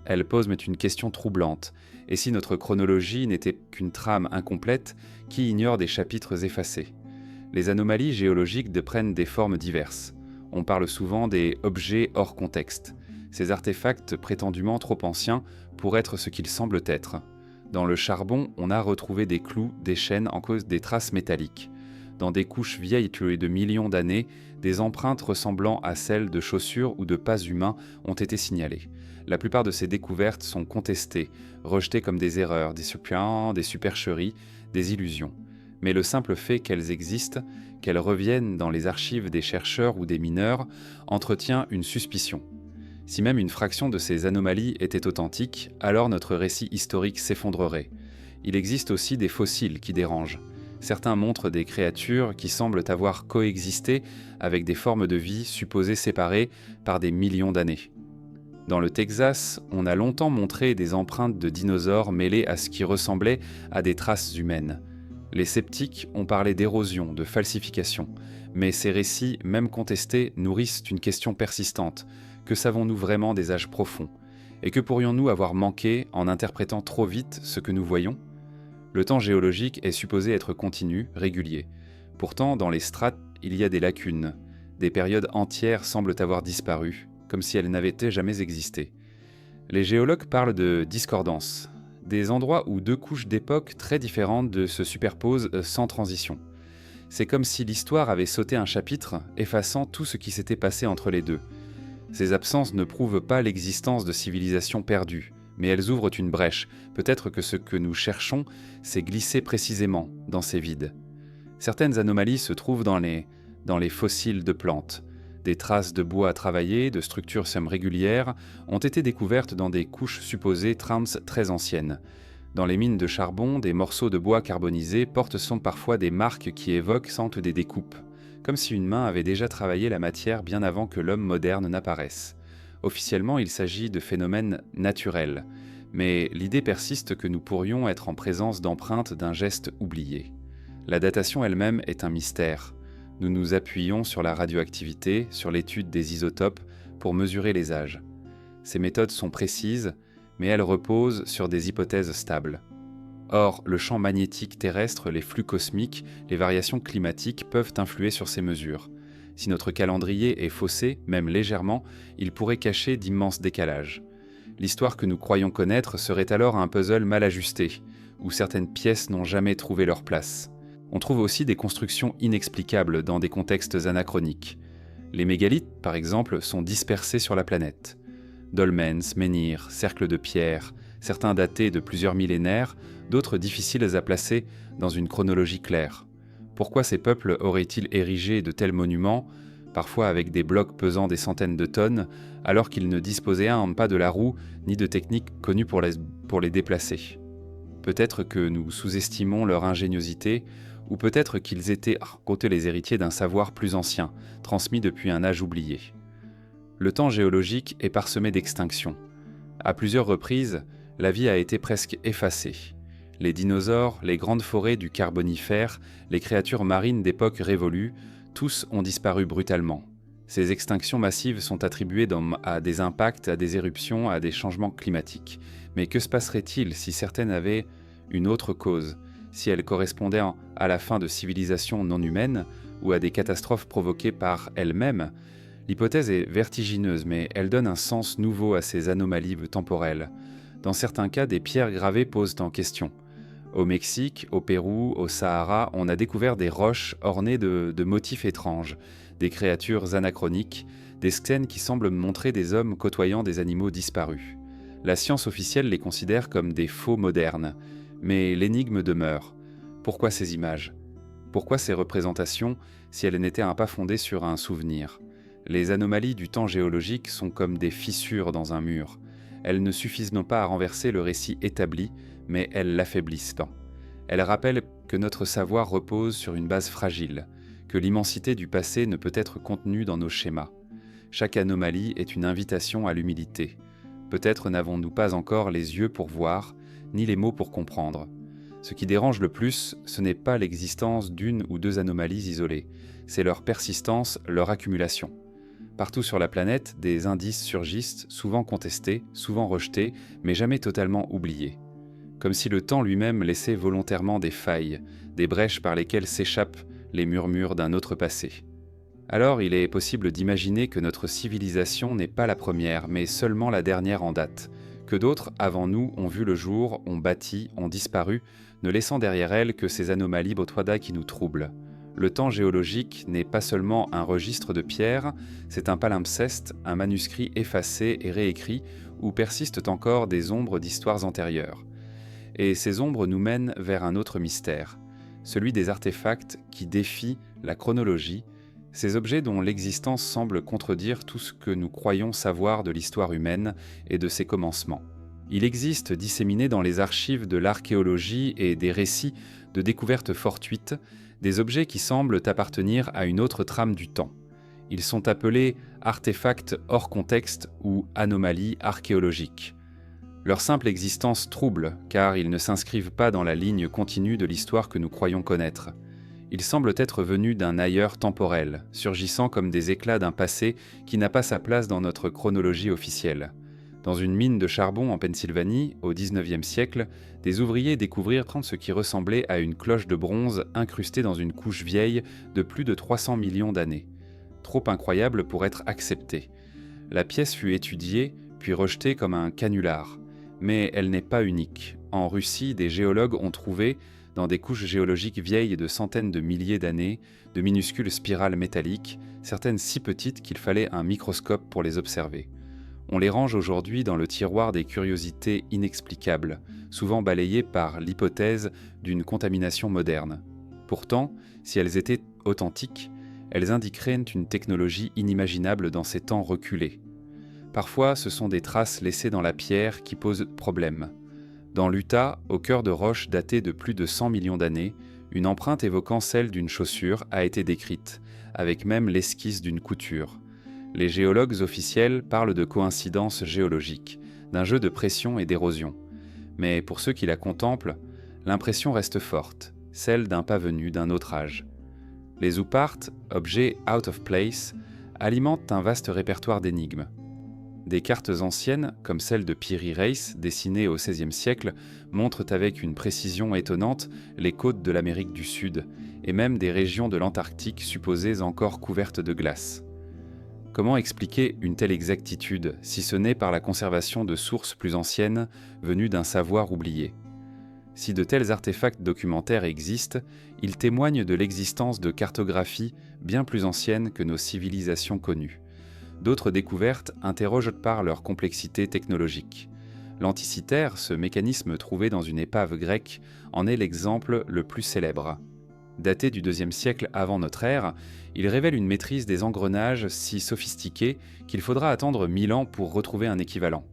Elles posent une question troublante. Et si notre chronologie n'était qu'une trame incomplète, qui ignore des chapitres effacés? Les anomalies géologiques prennent des formes diverses. On parle souvent des objets hors contexte. Ces artefacts prétendument trop anciens pour être ce qu'ils semblent être. Dans le charbon, on a retrouvé des clous, des chaînes en cause des traces métalliques. Dans des couches vieilles tuées de millions d'années, des empreintes ressemblant à celles de chaussures ou de pas humains ont été signalées. La plupart de ces découvertes sont contestées, rejetées comme des erreurs, des supercheries, des illusions. Mais le simple fait qu'elles existent, qu'elles reviennent dans les archives des chercheurs ou des mineurs, entretient une suspicion. Si même une fraction de ces anomalies était authentique, alors notre récit historique s'effondrerait. Il existe aussi des fossiles qui dérangent. Certains montrent des créatures qui semblent avoir coexisté avec des formes de vie supposées séparées par des millions d'années. Dans le Texas, on a longtemps montré des empreintes de dinosaures mêlées à ce qui ressemblait à des traces humaines. Les sceptiques ont parlé d'érosion, de falsification, mais ces récits, même contestés, nourrissent une question persistante. Que savons-nous vraiment des âges profonds? Et que pourrions-nous avoir manqué en interprétant trop vite ce que nous voyons? Le temps géologique est supposé être continu, régulier. Pourtant, dans les strates, il y a des lacunes. Des périodes entières semblent avoir disparu, comme si elles n'avaient jamais existé. Les géologues parlent de discordance, des endroits où deux couches d'époques très différentes se superposent sans transition. C'est comme si l'histoire avait sauté un chapitre, effaçant tout ce qui s'était passé entre les deux. Ces absences ne prouvent pas l'existence de civilisations perdues, mais elles ouvrent une brèche. Peut-être que ce que nous cherchons s'est glissé précisément dans ces vides. Certaines anomalies se trouvent dans les fossiles de plantes. Des traces de bois à travailler, de structures régulières, ont été découvertes dans des couches supposées trams très anciennes. Dans les mines de charbon, des morceaux de bois carbonisés portent parfois des marques qui évoquent des découpes, comme si une main avait déjà travaillé la matière bien avant que l'homme moderne n'apparaisse. Officiellement, il s'agit de phénomènes naturels, mais l'idée persiste que nous pourrions être en présence d'empreintes d'un geste oublié. La datation elle-même est un mystère. Nous nous appuyons sur la radioactivité, sur l'étude des isotopes pour mesurer les âges. Ces méthodes sont précises, mais elles reposent sur des hypothèses stables. Or, le champ magnétique terrestre, les flux cosmiques, les variations climatiques peuvent influer sur ces mesures. Si notre calendrier est faussé, même légèrement, il pourrait cacher d'immenses décalages. L'histoire que nous croyons connaître serait alors un puzzle mal ajusté, où certaines pièces n'ont jamais trouvé leur place. On trouve aussi des constructions inexplicables dans des contextes anachroniques. Les mégalithes, par exemple, sont dispersés sur la planète. Dolmens, menhirs, cercles de pierre, certains datés de plusieurs millénaires, d'autres difficiles à placer dans une chronologie claire. Pourquoi ces peuples auraient-ils érigé de tels monuments, parfois avec des blocs pesant des centaines de tonnes, alors qu'ils ne disposaient pas de la roue ni de techniques connues pour les déplacer? Peut-être que nous sous-estimons leur ingéniosité, ou peut-être qu'ils étaient côté les héritiers d'un savoir plus ancien, transmis depuis un âge oublié. Le temps géologique est parsemé d'extinctions. À plusieurs reprises, la vie a été presque effacée. Les dinosaures, les grandes forêts du Carbonifère, les créatures marines d'époques révolues, tous ont disparu brutalement. Ces extinctions massives sont attribuées à des impacts, à des éruptions, à des changements climatiques. Mais que se passerait-il si certaines avaient une autre cause, si elles correspondaient à la fin de civilisations non humaines ou à des catastrophes provoquées par elles-mêmes? L'hypothèse est vertigineuse, mais elle donne un sens nouveau à ces anomalies temporelles. Dans certains cas, des pierres gravées posent en question. Au Mexique, au Pérou, au Sahara, on a découvert des roches ornées de motifs étranges, des créatures anachroniques, des scènes qui semblent montrer des hommes côtoyant des animaux disparus. La science officielle les considère comme des faux modernes, mais l'énigme demeure. Pourquoi ces images? Pourquoi ces représentations si elles n'étaient pas fondées sur un souvenir? Les anomalies du temps géologique sont comme des fissures dans un mur. Elles ne suffisent non pas à renverser le récit établi, mais elles l'affaiblissent tant. Elles rappellent que notre savoir repose sur une base fragile, que l'immensité du passé ne peut être contenue dans nos schémas. Chaque anomalie est une invitation à l'humilité. Peut-être n'avons-nous pas encore les yeux pour voir, ni les mots pour comprendre. Ce qui dérange le plus, ce n'est pas l'existence d'une ou deux anomalies isolées, c'est leur persistance, leur accumulation. Partout sur la planète, des indices surgissent, souvent contestés, souvent rejetés, mais jamais totalement oubliés. Comme si le temps lui-même laissait volontairement des failles, des brèches par lesquelles s'échappent les murmures d'un autre passé. Alors il est possible d'imaginer que notre civilisation n'est pas la première, mais seulement la dernière en date, que d'autres avant nous ont vu le jour, ont bâti, ont disparu, ne laissant derrière elles que ces anomalies botoida qui nous troublent. Le temps géologique n'est pas seulement un registre de pierres, c'est un palimpseste, un manuscrit effacé et réécrit où persistent encore des ombres d'histoires antérieures. Et ces ombres nous mènent vers un autre mystère, celui des artefacts qui défient la chronologie, ces objets dont l'existence semble contredire tout ce que nous croyons savoir de l'histoire humaine et de ses commencements. Il existe, disséminés dans les archives de l'archéologie et des récits de découvertes fortuites, des objets qui semblent appartenir à une autre trame du temps. Ils sont appelés artefacts hors contexte ou anomalies archéologiques. Leur simple existence trouble, car ils ne s'inscrivent pas dans la ligne continue de l'histoire que nous croyons connaître. Ils semblent être venus d'un ailleurs temporel, surgissant comme des éclats d'un passé qui n'a pas sa place dans notre chronologie officielle. Dans une mine de charbon en Pennsylvanie, au XIXe siècle, des ouvriers découvrirent ce qui ressemblait à une cloche de bronze incrustée dans une couche vieille de plus de 300 millions d'années. Trop incroyable pour être acceptée. La pièce fut étudiée, puis rejetée comme un canular. Mais elle n'est pas unique. En Russie, des géologues ont trouvé, dans des couches géologiques vieilles de centaines de milliers d'années, de minuscules spirales métalliques, certaines si petites qu'il fallait un microscope pour les observer. On les range aujourd'hui dans le tiroir des curiosités inexplicables, souvent balayées par l'hypothèse d'une contamination moderne. Pourtant, si elles étaient authentiques, elles indiqueraient une technologie inimaginable dans ces temps reculés. Parfois, ce sont des traces laissées dans la pierre qui posent problème. Dans l'Utah, au cœur de roches datées de plus de 100 millions d'années, une empreinte évoquant celle d'une chaussure a été décrite, avec même l'esquisse d'une couture. Les géologues officiels parlent de coïncidence géologique, d'un jeu de pression et d'érosion. Mais pour ceux qui la contemplent, l'impression reste forte, celle d'un pas venu d'un autre âge. Les Oupart, objets out of place, alimentent un vaste répertoire d'énigmes. Des cartes anciennes, comme celle de Piri Reis, dessinée au XVIe siècle, montrent avec une précision étonnante les côtes de l'Amérique du Sud, et même des régions de l'Antarctique supposées encore couvertes de glace. Comment expliquer une telle exactitude, si ce n'est par la conservation de sources plus anciennes venues d'un savoir oublié ? Si de tels artefacts documentaires existent, ils témoignent de l'existence de cartographies bien plus anciennes que nos civilisations connues. D'autres découvertes interrogent par leur complexité technologique. L'anticitaire, ce mécanisme trouvé dans une épave grecque, en est l'exemple le plus célèbre. Daté du IIe siècle avant notre ère, il révèle une maîtrise des engrenages si sophistiquée qu'il faudra attendre 1000 ans pour retrouver un équivalent.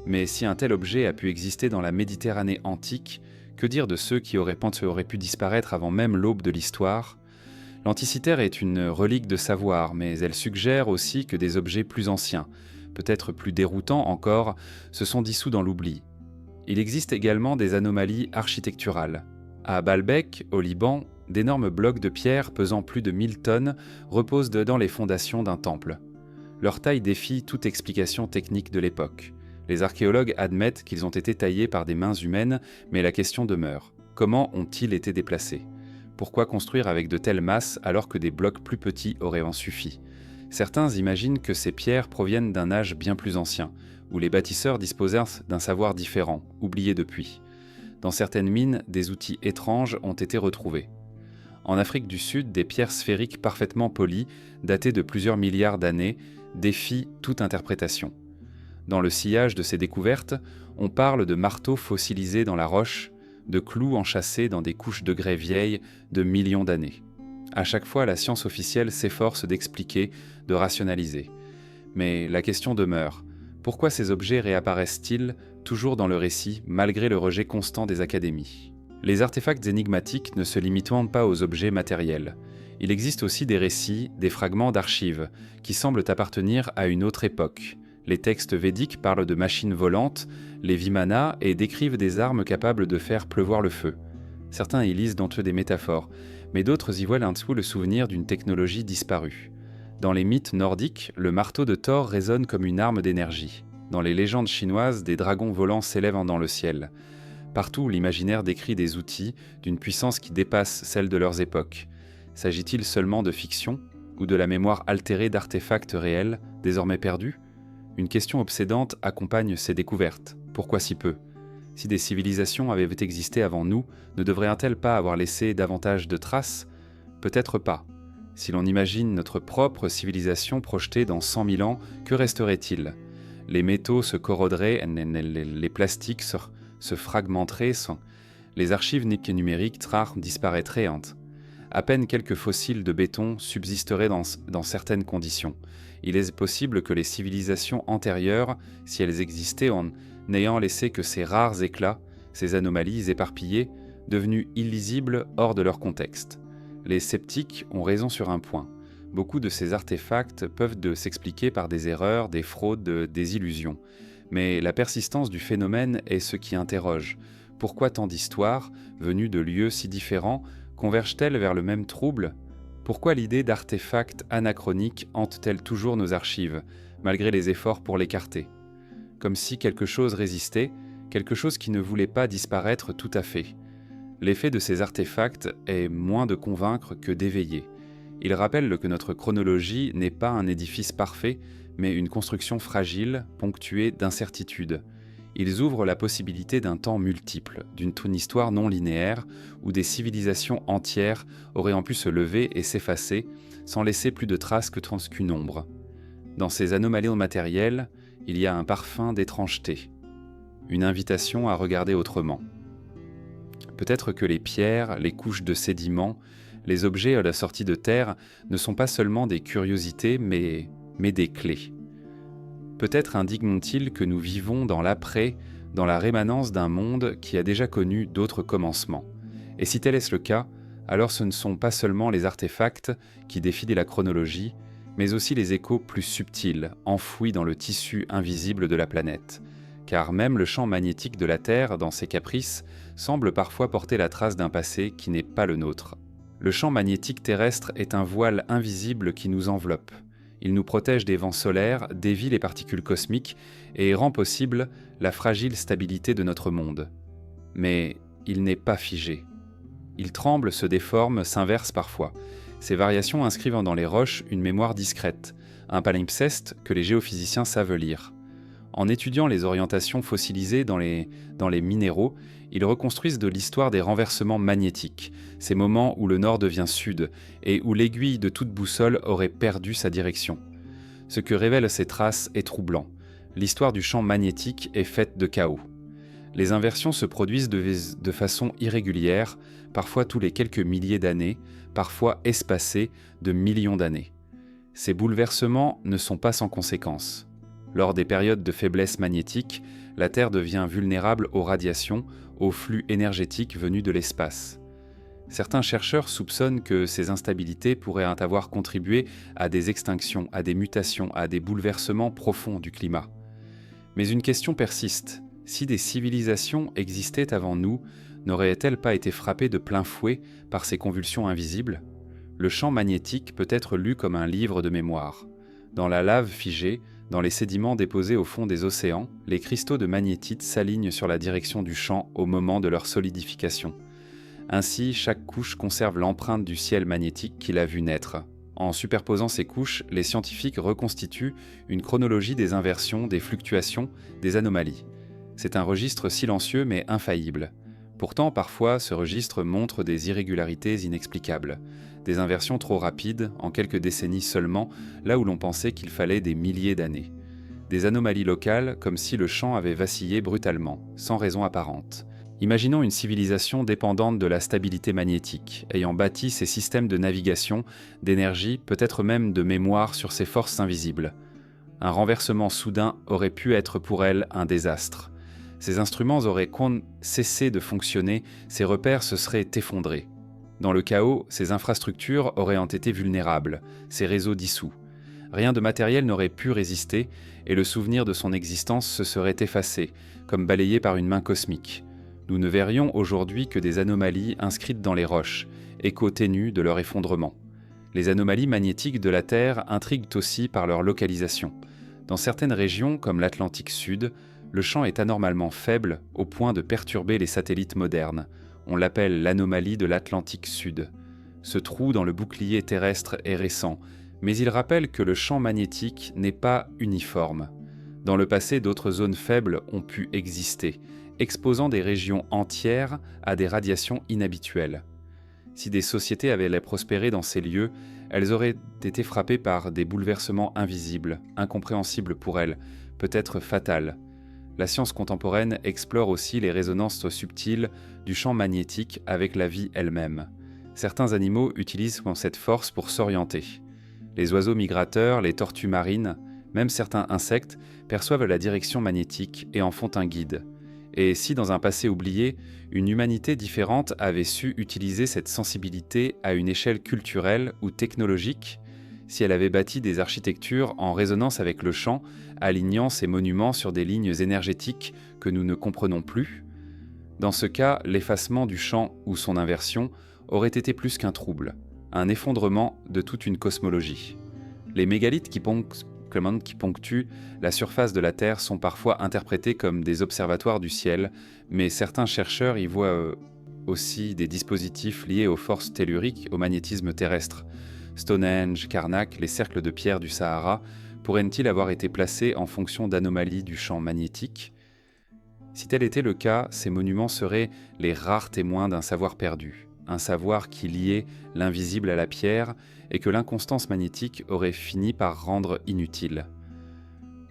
Mais si un tel objet a pu exister dans la Méditerranée antique, que dire de ceux qui auraient pu disparaître avant même l'aube de l'histoire ? L'anticitaire est une relique de savoir, mais elle suggère aussi que des objets plus anciens, peut-être plus déroutants encore, se sont dissous dans l'oubli. Il existe également des anomalies architecturales. À Baalbek, au Liban, d'énormes blocs de pierre pesant plus de 1000 tonnes reposent dedans les fondations d'un temple. Leur taille défie toute explication technique de l'époque. Les archéologues admettent qu'ils ont été taillés par des mains humaines, mais la question demeure. Comment ont-ils été déplacés ? Pourquoi construire avec de telles masses alors que des blocs plus petits auraient en suffi ? Certains imaginent que ces pierres proviennent d'un âge bien plus ancien, où les bâtisseurs disposaient d'un savoir différent, oublié depuis. Dans certaines mines, des outils étranges ont été retrouvés. En Afrique du Sud, des pierres sphériques parfaitement polies, datées de plusieurs milliards d'années, défient toute interprétation. Dans le sillage de ces découvertes, on parle de marteaux fossilisés dans la roche, de clous enchâssés dans des couches de grès vieilles de millions d'années. À chaque fois, la science officielle s'efforce d'expliquer, de rationaliser. Mais la question demeure. Pourquoi ces objets réapparaissent-ils toujours dans le récit, malgré le rejet constant des académies ? Les artefacts énigmatiques ne se limitent pas aux objets matériels. Il existe aussi des récits, des fragments d'archives, qui semblent appartenir à une autre époque. Les textes védiques parlent de machines volantes, les vimanas, et décrivent des armes capables de faire pleuvoir le feu. Certains y lisent dans eux des métaphores, mais d'autres y voient un tout le souvenir d'une technologie disparue. Dans les mythes nordiques, le marteau de Thor résonne comme une arme d'énergie. Dans les légendes chinoises, des dragons volants s'élèvent dans le ciel. Partout, l'imaginaire décrit des outils d'une puissance qui dépasse celle de leurs époques. S'agit-il seulement de fiction, ou de la mémoire altérée d'artefacts réels, désormais perdus ? Une question obsédante accompagne ces découvertes. Pourquoi si peu ? Si des civilisations avaient existé avant nous, ne devraient-elles pas avoir laissé davantage de traces ? Peut-être pas. Si l'on imagine notre propre civilisation projetée dans 100 000 ans, que resterait-il ? Les métaux se corroderaient, les plastiques se fragmenteraient, les archives numériques disparaîtraient. À peine quelques fossiles de béton subsisteraient dans certaines conditions. Il est possible que les civilisations antérieures, si elles existaient, n'ayant laissé que ces rares éclats, ces anomalies éparpillées, devenues illisibles hors de leur contexte. Les sceptiques ont raison sur un point. Beaucoup de ces artefacts peuvent s'expliquer par des erreurs, des fraudes, des illusions. Mais la persistance du phénomène est ce qui interroge. Pourquoi tant d'histoires, venues de lieux si différents, convergent-elles vers le même trouble ? Pourquoi l'idée d'artefacts anachroniques hante-t-elle toujours nos archives, malgré les efforts pour l'écarter ? Comme si quelque chose résistait, quelque chose qui ne voulait pas disparaître tout à fait. L'effet de ces artefacts est moins de convaincre que d'éveiller. Il rappelle que notre chronologie n'est pas un édifice parfait, mais une construction fragile, ponctuée d'incertitudes. Ils ouvrent la possibilité d'un temps multiple, d'une histoire non linéaire, où des civilisations entières auraient pu se lever et s'effacer, sans laisser plus de traces qu'une ombre. Dans ces anomalies matérielles, il y a un parfum d'étrangeté, une invitation à regarder autrement. Peut-être que les pierres, les couches de sédiments, les objets à la sortie de terre ne sont pas seulement des curiosités, mais des clés. Peut-être indiquent-ils que nous vivons dans l'après, dans la rémanence d'un monde qui a déjà connu d'autres commencements. Et si tel est le cas, alors ce ne sont pas seulement les artefacts qui défient la chronologie, mais aussi les échos plus subtils, enfouis dans le tissu invisible de la planète. Car même le champ magnétique de la Terre, dans ses caprices, semble parfois porter la trace d'un passé qui n'est pas le nôtre. Le champ magnétique terrestre est un voile invisible qui nous enveloppe. Il nous protège des vents solaires, dévie les particules cosmiques et rend possible la fragile stabilité de notre monde. Mais il n'est pas figé. Il tremble, se déforme, s'inverse parfois. Ces variations inscrivent dans les roches une mémoire discrète, un palimpseste que les géophysiciens savent lire. En étudiant les orientations fossilisées dans les minéraux, ils reconstruisent de l'histoire des renversements magnétiques, ces moments où le nord devient sud et où l'aiguille de toute boussole aurait perdu sa direction. Ce que révèlent ces traces est troublant. L'histoire du champ magnétique est faite de chaos. Les inversions se produisent de façon irrégulière, parfois tous les quelques milliers d'années, parfois espacées de millions d'années. Ces bouleversements ne sont pas sans conséquences. Lors des périodes de faiblesse magnétique, la Terre devient vulnérable aux radiations, aux flux énergétiques venus de l'espace. Certains chercheurs soupçonnent que ces instabilités pourraient avoir contribué à des extinctions, à des mutations, à des bouleversements profonds du climat. Mais une question persiste. Si des civilisations existaient avant nous, n'auraient-elles pas été frappées de plein fouet par ces convulsions invisibles ? Le champ magnétique peut être lu comme un livre de mémoire. Dans la lave figée, dans les sédiments déposés au fond des océans, les cristaux de magnétite s'alignent sur la direction du champ au moment de leur solidification. Ainsi, chaque couche conserve l'empreinte du ciel magnétique qu'il a vu naître. En superposant ces couches, les scientifiques reconstituent une chronologie des inversions, des fluctuations, des anomalies. C'est un registre silencieux mais infaillible. Pourtant, parfois, ce registre montre des irrégularités inexplicables, des inversions trop rapides, en quelques décennies seulement, là où l'on pensait qu'il fallait des milliers d'années. Des anomalies locales, comme si le champ avait vacillé brutalement, sans raison apparente. Imaginons une civilisation dépendante de la stabilité magnétique, ayant bâti ses systèmes de navigation, d'énergie, peut-être même de mémoire sur ces forces invisibles. Un renversement soudain aurait pu être pour elle un désastre. Ces instruments auraient cessé de fonctionner, ces repères se seraient effondrés. Dans le chaos, ces infrastructures auraient été vulnérables, ces réseaux dissous. Rien de matériel n'aurait pu résister, et le souvenir de son existence se serait effacé, comme balayé par une main cosmique. Nous ne verrions aujourd'hui que des anomalies inscrites dans les roches, échos ténus de leur effondrement. Les anomalies magnétiques de la Terre intriguent aussi par leur localisation. Dans certaines régions, comme l'Atlantique Sud, le champ est anormalement faible au point de perturber les satellites modernes. On l'appelle l'anomalie de l'Atlantique Sud. Ce trou dans le bouclier terrestre est récent, mais il rappelle que le champ magnétique n'est pas uniforme. Dans le passé, d'autres zones faibles ont pu exister, exposant des régions entières à des radiations inhabituelles. Si des sociétés avaient prospéré dans ces lieux, elles auraient été frappées par des bouleversements invisibles, incompréhensibles pour elles, peut-être fatals. La science contemporaine explore aussi les résonances subtiles du champ magnétique avec la vie elle-même. Certains animaux utilisent cette force pour s'orienter. Les oiseaux migrateurs, les tortues marines, même certains insectes perçoivent la direction magnétique et en font un guide. Et si dans un passé oublié, une humanité différente avait su utiliser cette sensibilité à une échelle culturelle ou technologique, si elle avait bâti des architectures en résonance avec le champ, alignant ces monuments sur des lignes énergétiques que nous ne comprenons plus, dans ce cas, l'effacement du champ ou son inversion aurait été plus qu'un trouble, un effondrement de toute une cosmologie. Les mégalithes qui ponctuent la surface de la Terre sont parfois interprétés comme des observatoires du ciel, mais certains chercheurs y voient aussi des dispositifs liés aux forces telluriques, au magnétisme terrestre. Stonehenge, Karnak, les cercles de pierre du Sahara pourraient-ils avoir été placés en fonction d'anomalies du champ magnétique ? Si tel était le cas, ces monuments seraient les rares témoins d'un savoir perdu, un savoir qui liait l'invisible à la pierre et que l'inconstance magnétique aurait fini par rendre inutile.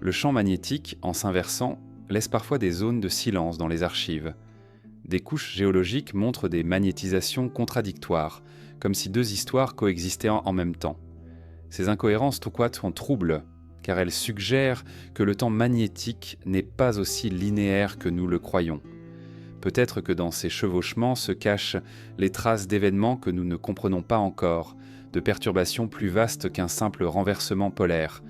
Le champ magnétique, en s'inversant, laisse parfois des zones de silence dans les archives. Des couches géologiques montrent des magnétisations contradictoires, comme si deux histoires coexistaient en même temps. Ces incohérences sont troubles, car elles suggèrent que le temps magnétique n'est pas aussi linéaire que nous le croyons. Peut-être que dans ces chevauchements se cachent les traces d'événements que nous ne comprenons pas encore, de perturbations plus vastes qu'un simple renversement polaire,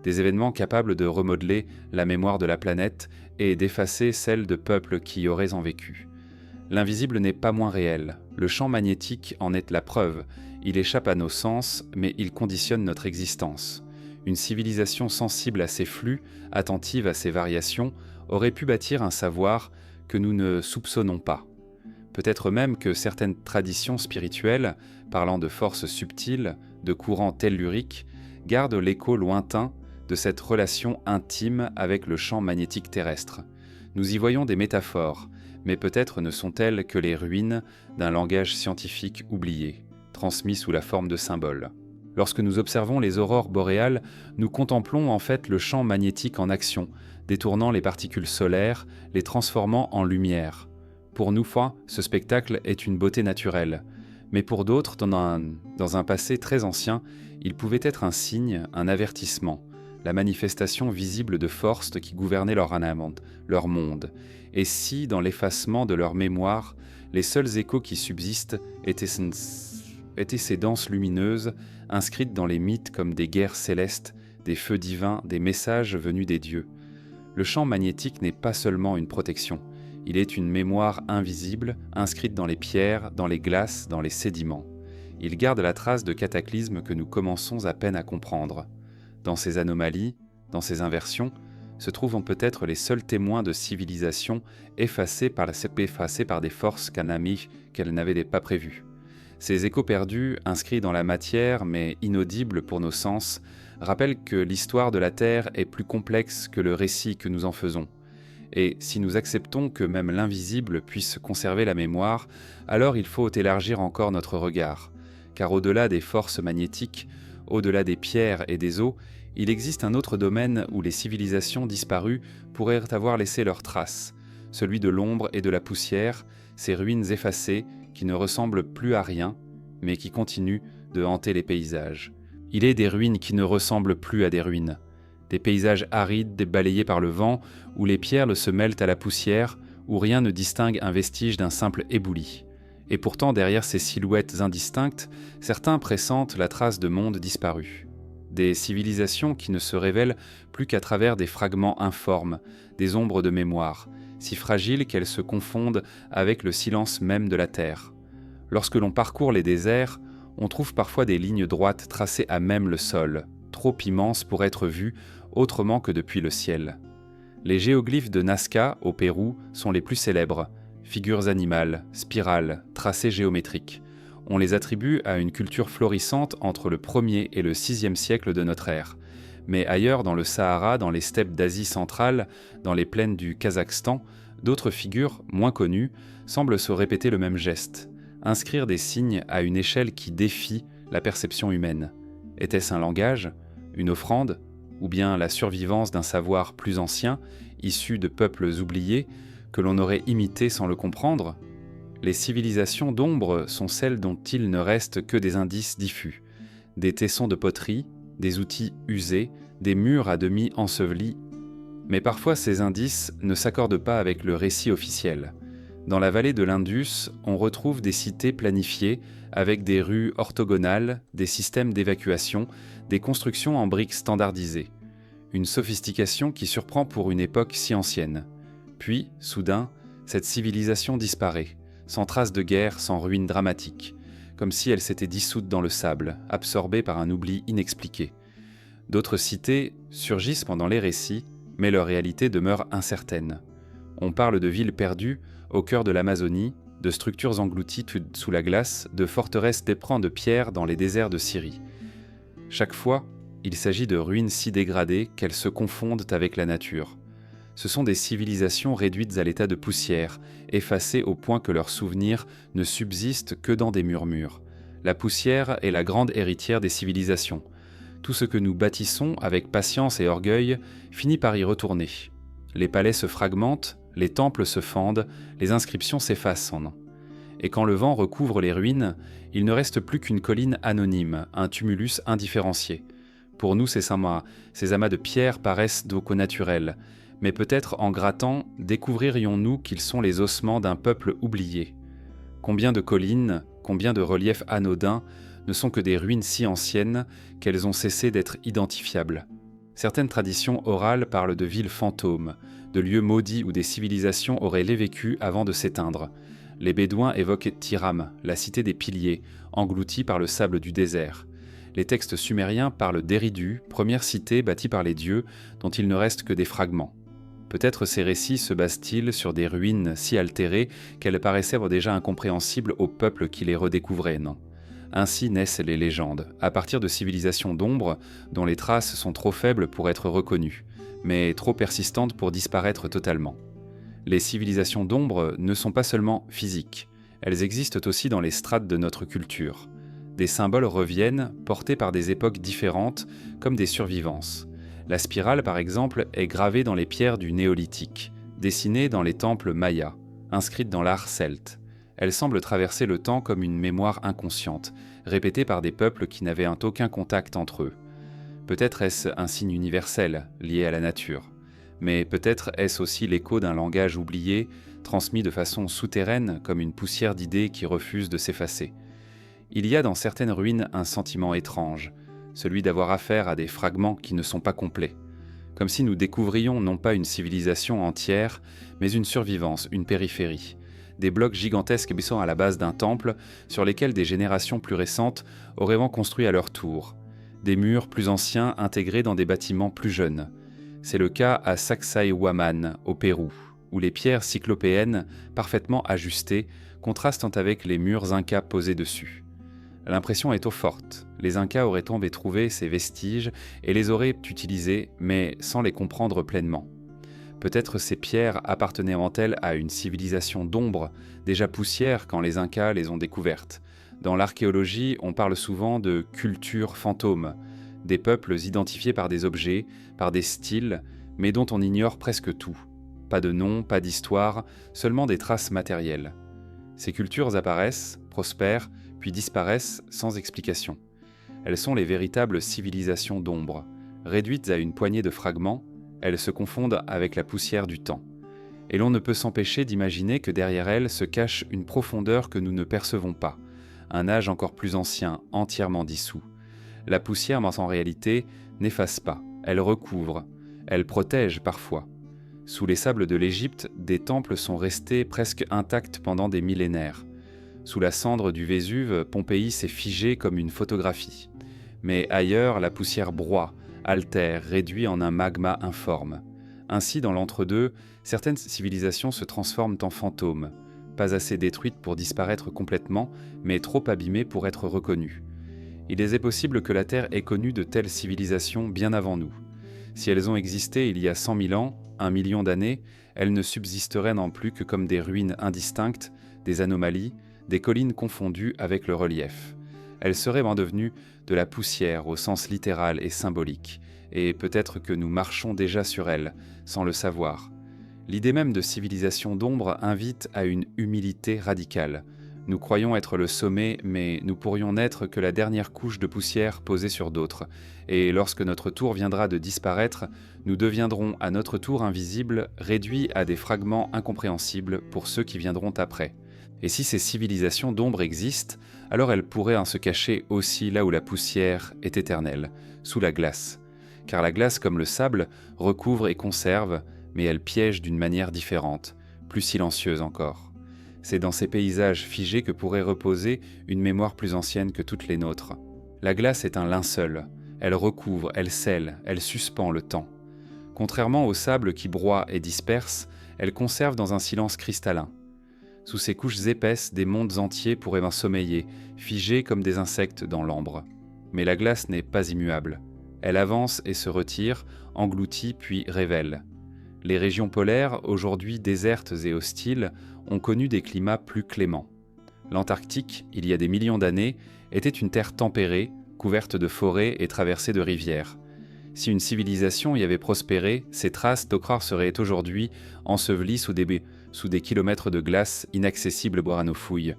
des événements capables de remodeler la mémoire de la planète et d'effacer celle de peuples qui y auraient en vécu. L'invisible n'est pas moins réel. Le champ magnétique en est la preuve. Il échappe à nos sens, mais il conditionne notre existence. Une civilisation sensible à ces flux, attentive à ces variations, aurait pu bâtir un savoir que nous ne soupçonnons pas. Peut-être même que certaines traditions spirituelles, parlant de forces subtiles, de courants telluriques, gardent l'écho lointain de cette relation intime avec le champ magnétique terrestre. Nous y voyons des métaphores, mais peut-être ne sont-elles que les ruines d'un langage scientifique oublié, transmis sous la forme de symboles. Lorsque nous observons les aurores boréales, nous contemplons en fait le champ magnétique en action, détournant les particules solaires, les transformant en lumière. Pour nous, ce spectacle est une beauté naturelle, mais pour d'autres, dans un passé très ancien, il pouvait être un signe, un avertissement, la manifestation visible de forces qui gouvernaient leur monde, et si, dans l'effacement de leur mémoire, les seuls échos qui subsistent étaient ces danses lumineuses, inscrites dans les mythes comme des guerres célestes, des feux divins, des messages venus des dieux. Le champ magnétique n'est pas seulement une protection, il est une mémoire invisible, inscrite dans les pierres, dans les glaces, dans les sédiments. Il garde la trace de cataclysmes que nous commençons à peine à comprendre. Dans ces anomalies, dans ces inversions, se trouvent peut-être les seuls témoins de civilisations effacées par des forces qu'elles n'avaient pas prévues. Ces échos perdus, inscrits dans la matière mais inaudibles pour nos sens, rappellent que l'histoire de la Terre est plus complexe que le récit que nous en faisons. Et si nous acceptons que même l'invisible puisse conserver la mémoire, alors il faut élargir encore notre regard. Car au-delà des forces magnétiques, au-delà des pierres et des eaux, il existe un autre domaine où les civilisations disparues pourraient avoir laissé leurs traces, celui de l'ombre et de la poussière, ces ruines effacées qui ne ressemblent plus à rien, mais qui continuent de hanter les paysages. Il est des ruines qui ne ressemblent plus à des ruines, des paysages arides balayés par le vent, où les pierres se mêlent à la poussière, où rien ne distingue un vestige d'un simple éboulis. Et pourtant, derrière ces silhouettes indistinctes, certains pressentent la trace de mondes disparus. Des civilisations qui ne se révèlent plus qu'à travers des fragments informes, des ombres de mémoire, si fragiles qu'elles se confondent avec le silence même de la terre. Lorsque l'on parcourt les déserts, on trouve parfois des lignes droites tracées à même le sol, trop immenses pour être vues autrement que depuis le ciel. Les géoglyphes de Nazca, au Pérou, sont les plus célèbres, figures animales, spirales, tracés géométriques. On les attribue à une culture florissante entre le 1er et le 6e siècle de notre ère. Mais ailleurs, dans le Sahara, dans les steppes d'Asie centrale, dans les plaines du Kazakhstan, d'autres figures, moins connues, semblent se répéter le même geste, inscrire des signes à une échelle qui défie la perception humaine. Était-ce un langage, une offrande, ou bien la survivance d'un savoir plus ancien, issu de peuples oubliés, que l'on aurait imité sans le comprendre? Les civilisations d'ombre sont celles dont il ne reste que des indices diffus, des tessons de poterie, des outils usés, des murs à demi ensevelis. Mais parfois ces indices ne s'accordent pas avec le récit officiel. Dans la vallée de l'Indus, on retrouve des cités planifiées avec des rues orthogonales, des systèmes d'évacuation, des constructions en briques standardisées. Une sophistication qui surprend pour une époque si ancienne. Puis, soudain, cette civilisation disparaît, sans trace de guerre, sans ruines dramatiques, comme si elle s'était dissoute dans le sable, absorbée par un oubli inexpliqué. D'autres cités surgissent pendant les récits, mais leur réalité demeure incertaine. On parle de villes perdues au cœur de l'Amazonie, de structures englouties sous la glace, de forteresses d'éperons de pierre dans les déserts de Syrie. Chaque fois, il s'agit de ruines si dégradées qu'elles se confondent avec la nature. Ce sont des civilisations réduites à l'état de poussière, effacées au point que leurs souvenirs ne subsistent que dans des murmures. La poussière est la grande héritière des civilisations. Tout ce que nous bâtissons avec patience et orgueil finit par y retourner. Les palais se fragmentent, les temples se fendent, les inscriptions s'effacent en un. Et quand le vent recouvre les ruines, il ne reste plus qu'une colline anonyme, un tumulus indifférencié. Pour nous, ces amas de pierre paraissent donc naturels, mais peut-être en grattant, découvririons-nous qu'ils sont les ossements d'un peuple oublié. Combien de collines, combien de reliefs anodins ne sont que des ruines si anciennes qu'elles ont cessé d'être identifiables. Certaines traditions orales parlent de villes fantômes, de lieux maudits où des civilisations auraient vécu avant de s'éteindre. Les Bédouins évoquent Tiram, la cité des piliers, engloutie par le sable du désert. Les textes sumériens parlent d'Éridu, première cité bâtie par les dieux, dont il ne reste que des fragments. Peut-être ces récits se basent-ils sur des ruines si altérées qu'elles paraissaient déjà incompréhensibles au peuple qui les redécouvrait, non ? Ainsi naissent les légendes, à partir de civilisations d'ombre dont les traces sont trop faibles pour être reconnues, mais trop persistantes pour disparaître totalement. Les civilisations d'ombre ne sont pas seulement physiques, elles existent aussi dans les strates de notre culture. Des symboles reviennent, portés par des époques différentes, comme des survivances. La spirale, par exemple, est gravée dans les pierres du néolithique, dessinée dans les temples mayas, inscrite dans l'art celte. Elle semble traverser le temps comme une mémoire inconsciente, répétée par des peuples qui n'avaient aucun contact entre eux. Peut-être est-ce un signe universel, lié à la nature, mais peut-être est-ce aussi l'écho d'un langage oublié, transmis de façon souterraine comme une poussière d'idées qui refuse de s'effacer. Il y a dans certaines ruines un sentiment étrange, celui d'avoir affaire à des fragments qui ne sont pas complets, comme si nous découvrions non pas une civilisation entière, mais une survivance, une périphérie, des blocs gigantesques baissant à la base d'un temple sur lesquels des générations plus récentes auraient construit à leur tour, des murs plus anciens intégrés dans des bâtiments plus jeunes. C'est le cas à Sacsayhuaman, au Pérou, où les pierres cyclopéennes, parfaitement ajustées, contrastent avec les murs incas posés dessus. L'impression est forte. Les Incas auraient trouvé ces vestiges et les auraient utilisés, mais sans les comprendre pleinement. Peut-être ces pierres appartenaient-elles à une civilisation d'ombre, déjà poussière quand les Incas les ont découvertes. Dans l'archéologie, on parle souvent de cultures fantômes, des peuples identifiés par des objets, par des styles, mais dont on ignore presque tout. Pas de nom, pas d'histoire, seulement des traces matérielles. Ces cultures apparaissent, prospèrent, puis disparaissent sans explication. Elles sont les véritables civilisations d'ombre. Réduites à une poignée de fragments, elles se confondent avec la poussière du temps. Et l'on ne peut s'empêcher d'imaginer que derrière elles se cache une profondeur que nous ne percevons pas, un âge encore plus ancien, entièrement dissous. La poussière, en réalité, n'efface pas, elle recouvre, elle protège parfois. Sous les sables de l'Égypte, des temples sont restés presque intacts pendant des millénaires. Sous la cendre du Vésuve, Pompéi s'est figé comme une photographie. Mais ailleurs, la poussière broie, altère, réduit en un magma informe. Ainsi, dans l'entre-deux, certaines civilisations se transforment en fantômes, pas assez détruites pour disparaître complètement, mais trop abîmées pour être reconnues. Il est possible que la Terre ait connu de telles civilisations bien avant nous. Si elles ont existé il y a 100 000 ans, 1 million d'années, elles ne subsisteraient non plus que comme des ruines indistinctes, des anomalies, des collines confondues avec le relief. Elles seraient devenues de la poussière au sens littéral et symbolique, et peut-être que nous marchons déjà sur elles, sans le savoir. L'idée même de civilisation d'ombre invite à une humilité radicale. Nous croyons être le sommet, mais nous pourrions n'être que la dernière couche de poussière posée sur d'autres, et lorsque notre tour viendra de disparaître, nous deviendrons à notre tour invisibles, réduits à des fragments incompréhensibles pour ceux qui viendront après. Et si ces civilisations d'ombre existent, alors elles pourraient se cacher aussi là où la poussière est éternelle, sous la glace. Car la glace, comme le sable, recouvre et conserve, mais elle piège d'une manière différente, plus silencieuse encore. C'est dans ces paysages figés que pourrait reposer une mémoire plus ancienne que toutes les nôtres. La glace est un linceul, elle recouvre, elle scelle, elle suspend le temps. Contrairement au sable qui broie et disperse, elle conserve dans un silence cristallin. Sous ces couches épaisses, des mondes entiers pourraient sommeiller, figés comme des insectes dans l'ambre. Mais la glace n'est pas immuable. Elle avance et se retire, engloutit puis révèle. Les régions polaires, aujourd'hui désertes et hostiles, ont connu des climats plus cléments. L'Antarctique, il y a des millions d'années, était une terre tempérée, couverte de forêts et traversée de rivières. Si une civilisation y avait prospéré, ses traces d'Ocrar seraient aujourd'hui ensevelies sous des kilomètres de glace inaccessibles à nos fouilles.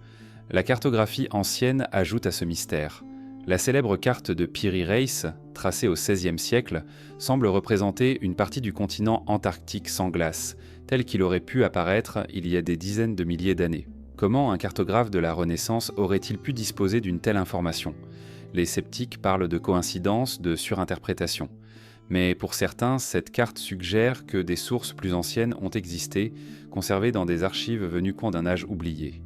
La cartographie ancienne ajoute à ce mystère. La célèbre carte de Piri Reis, tracée au XVIe siècle, semble représenter une partie du continent antarctique sans glace, tel qu'il aurait pu apparaître il y a des dizaines de milliers d'années. Comment un cartographe de la Renaissance aurait-il pu disposer d'une telle information ? Les sceptiques parlent de coïncidence, de surinterprétation. Mais pour certains, cette carte suggère que des sources plus anciennes ont existé, conservées dans des archives venues coin d'un âge oublié.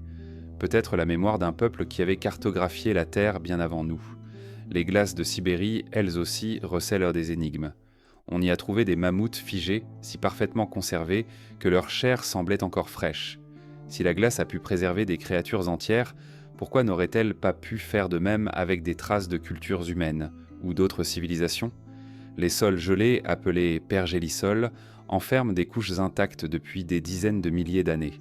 Peut-être la mémoire d'un peuple qui avait cartographié la Terre bien avant nous. Les glaces de Sibérie, elles aussi, recèlent des énigmes. On y a trouvé des mammouths figés, si parfaitement conservés que leur chair semblait encore fraîche. Si la glace a pu préserver des créatures entières, pourquoi n'aurait-elle pas pu faire de même avec des traces de cultures humaines ou d'autres civilisations ? Les sols gelés, appelés pergélisols, enferment des couches intactes depuis des dizaines de milliers d'années.